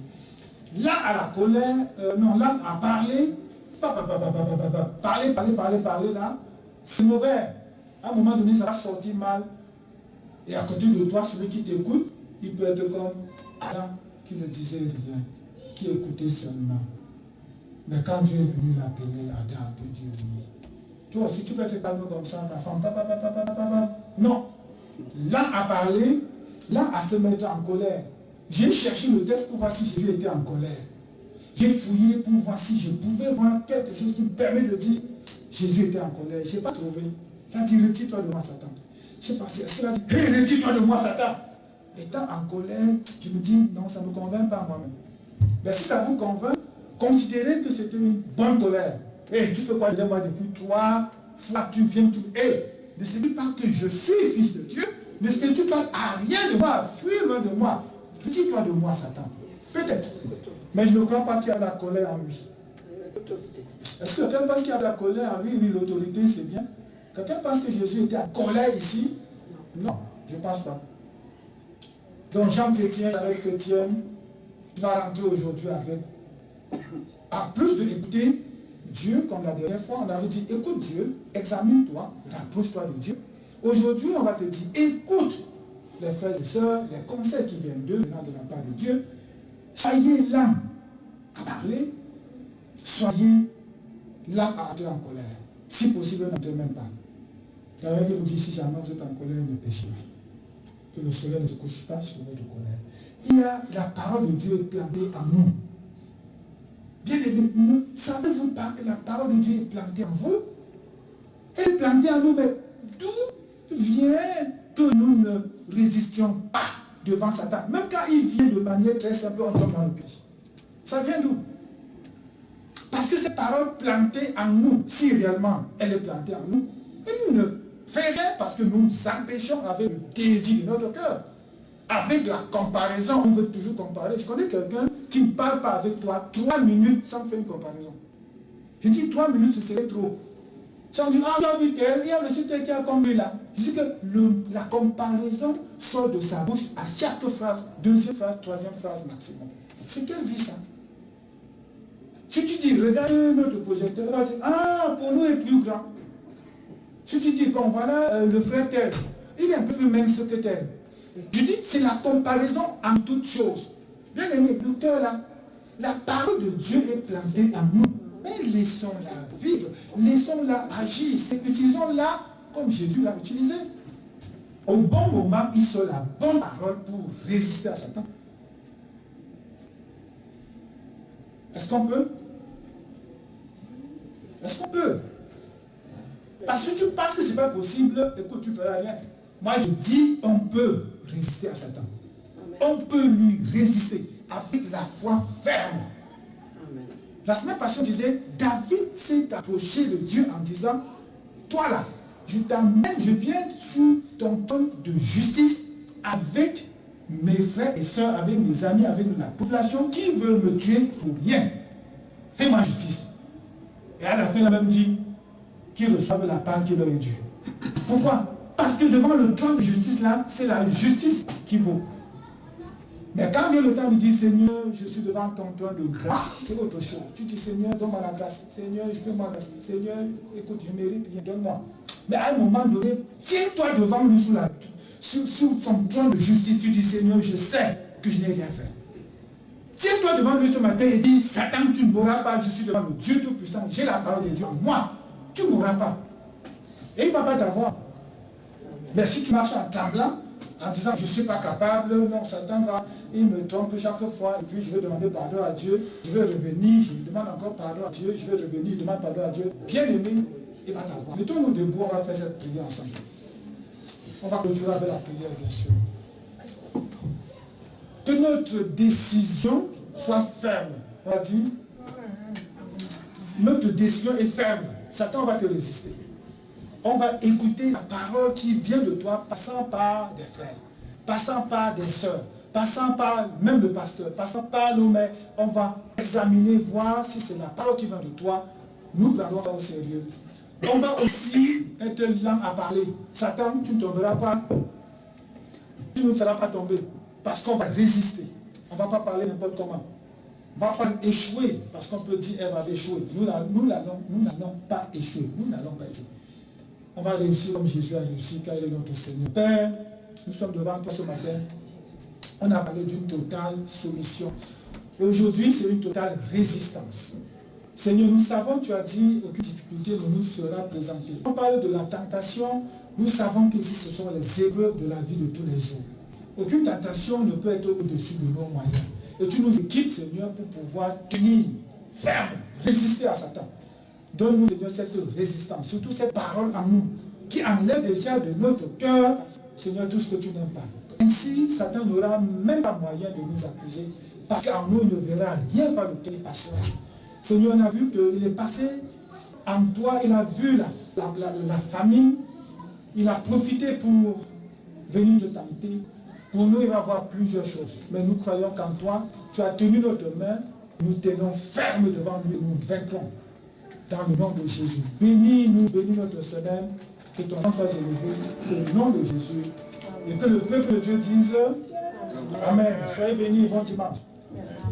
B: Là, à la colère, là, à parler, parler, là, c'est mauvais. À un moment donné, ça va sortir mal. Et à côté de toi, celui qui t'écoute, il peut être comme Adam qui ne disait rien, qui écoutait seulement. Mais quand Dieu est venu l'appeler, Adam peut dire oui. Toi aussi, tu peux être calme comme ça, ta femme, non. Là, à parler, là, à se mettre en colère. J'ai cherché le texte pour voir si Jésus était en colère. J'ai fouillé pour voir si je pouvais voir quelque chose qui me permet de dire Jésus était en colère. Je n'ai pas trouvé. Il a dit, retire-toi de moi, Satan. Je sais pas si est-ce qu'il a dit, hey, retire-toi de moi, Satan. Étant en colère, je me dis, non, ça ne me convainc pas moi-même. Mais si ça vous convainc, considérez que c'était une bonne colère. Et tu fais quoi de moi depuis 3 fois, tu viens tout. Ne sais-tu pas que je suis fils de Dieu? Ne sais-tu pas à rien de moi, fuis loin de moi. Retire-toi de moi, Satan. Peut-être. Mais je ne crois pas qu'il y a de la colère en lui. Est-ce que quelqu'un pense qu'il y a de la colère en lui? Oui, l'autorité, c'est bien. Quelqu'un pense que Jésus était en colère ici? Non, je ne pense pas. Donc Jean Chrétien, avec chrétienne, va rentrer aujourd'hui avec. En plus de écouter Dieu, comme la dernière fois, on avait dit, écoute Dieu, examine-toi, rapproche-toi de Dieu. Aujourd'hui, on va te dire, écoute les frères et sœurs, les conseils qui viennent d'eux, venant de la part de Dieu. Soyez là à parler, soyez là à entrer en colère. Si possible, n'entrez même pas. D'ailleurs, il vous dit, si jamais vous êtes en colère, ne péchez pas. Que le soleil ne se couche pas sur votre colère. Il y a la parole de Dieu plantée en nous. Bien aimé, ne savez-vous pas que la parole de Dieu est plantée en vous? Elle est plantée en nous, mais d'où vient que nous ne résistions pas devant Satan? Même quand il vient de manière très simple, on tombe dans le piège. Ça vient d'où? Parce que cette parole plantée en nous, si réellement elle est plantée en nous, elle ne fait rien parce que nous empêchons avec le désir de notre cœur. Avec la comparaison, on veut toujours comparer. Je connais quelqu'un qui ne parle pas avec toi 3 minutes sans faire une comparaison. Je dis 3 minutes, ce serait trop. Sans dire, ah, j'ai vu tel, il y a le tel qui a comme lui là. Je dis que la comparaison sort de sa bouche à chaque phrase, 2e phrase, 3e phrase maximum. C'est quelle vie ça? Si tu dis, regarde notre projecteur, on va dire, ah, pour nous est plus grand. Si tu dis, bon voilà, le frère tel, il est un peu plus mince que tel. Je dis, c'est la comparaison en toutes choses. Bien aimé, le cœur là, la parole de Dieu est plantée en nous. Mais laissons-la vivre, laissons-la agir, utilisons-la comme Jésus l'a utilisé. Au bon moment, il sort la bonne parole pour résister à Satan. Est-ce qu'on peut? Est-ce qu'on peut? Parce que tu penses que ce n'est pas possible, écoute, tu ne feras rien. Moi, je dis, on peut résister à Satan. On peut lui résister avec la foi ferme. Amen. La semaine passée, on disait, David s'est approché de Dieu en disant, toi là, je t'amène, je viens sous ton trône de justice avec mes frères et sœurs, avec mes amis, avec la population qui veulent me tuer pour rien. Fais-moi justice. Et à la fin, il a même dit qu'ils reçoivent la part qui leur est due. Pourquoi? Parce que devant le trône de justice là, c'est la justice qui vaut. Mais quand vient le temps de dire, Seigneur, je suis devant ton trône de grâce, c'est autre chose. Tu dis, Seigneur, donne-moi la grâce. Seigneur, je veux ma grâce. Seigneur, écoute, je mérite rien, donne-moi. Mais à un moment donné, tiens-toi devant lui sur son trône de justice. Tu dis, Seigneur, je sais que je n'ai rien fait. Tiens-toi devant lui ce matin et dis, Satan, tu ne mourras pas, je suis devant le Dieu Tout-Puissant. J'ai la parole de Dieu en moi. Tu ne mourras pas. Et il ne va pas t'avoir. Mais si tu marches en tremblant, en disant je ne suis pas capable, non, Satan va, il me trompe chaque fois, et puis je vais demander pardon à Dieu, je vais revenir, je lui demande encore pardon à Dieu, je vais revenir, je demande pardon à Dieu. Bien aimé, il va t'avoir. Mettons-nous debout, on va faire cette prière ensemble. On va clôturer avec la prière, bien sûr. Que notre décision soit ferme. On va dire, notre décision est ferme. Satan va te résister. On va écouter la parole qui vient de toi, passant par des frères, passant par des sœurs, passant par même le pasteur, passant par nous, mais on va examiner, voir si c'est la parole qui vient de toi. Nous prenons ça au sérieux. On va aussi être lent à parler. Satan, tu ne tomberas pas. Tu ne feras pas tomber. Parce qu'on va résister. On ne va pas parler n'importe comment. On ne va pas échouer. Parce qu'on peut dire, elle va échouer. Nous n'allons pas échouer. Nous n'allons pas échouer. On va réussir comme Jésus a réussi car il est notre Seigneur. Père, nous sommes devant toi ce matin. On a parlé d'une totale soumission. Et aujourd'hui, c'est une totale résistance. Seigneur, nous savons, tu as dit, aucune difficulté ne nous sera présentée. On parle de la tentation, nous savons que ce sont les épreuves de la vie de tous les jours. Aucune tentation ne peut être au-dessus de nos moyens. Et tu nous équipes, Seigneur, pour pouvoir tenir ferme, résister à Satan. Donne-nous, Seigneur, cette résistance, surtout cette parole en nous, qui enlève déjà de notre cœur, Seigneur, tout ce que tu n'aimes pas. Ainsi, Satan n'aura même pas moyen de nous accuser, parce qu'en nous, il ne verra rien par lequel il passera. Seigneur, on a vu qu'il est passé en toi, il a vu la famine, il a profité pour venir te tenter. Pour nous, il va y avoir plusieurs choses. Mais nous croyons qu'en toi, tu as tenu notre main, nous tenons ferme devant lui, nous vaincrons. Dans le nom de Jésus. Bénis-nous, bénis notre semaine, que ton nom soit élevé, au nom de Jésus. Et que le peuple de Dieu dise Amen. Soyez bénis, bon dimanche. Merci.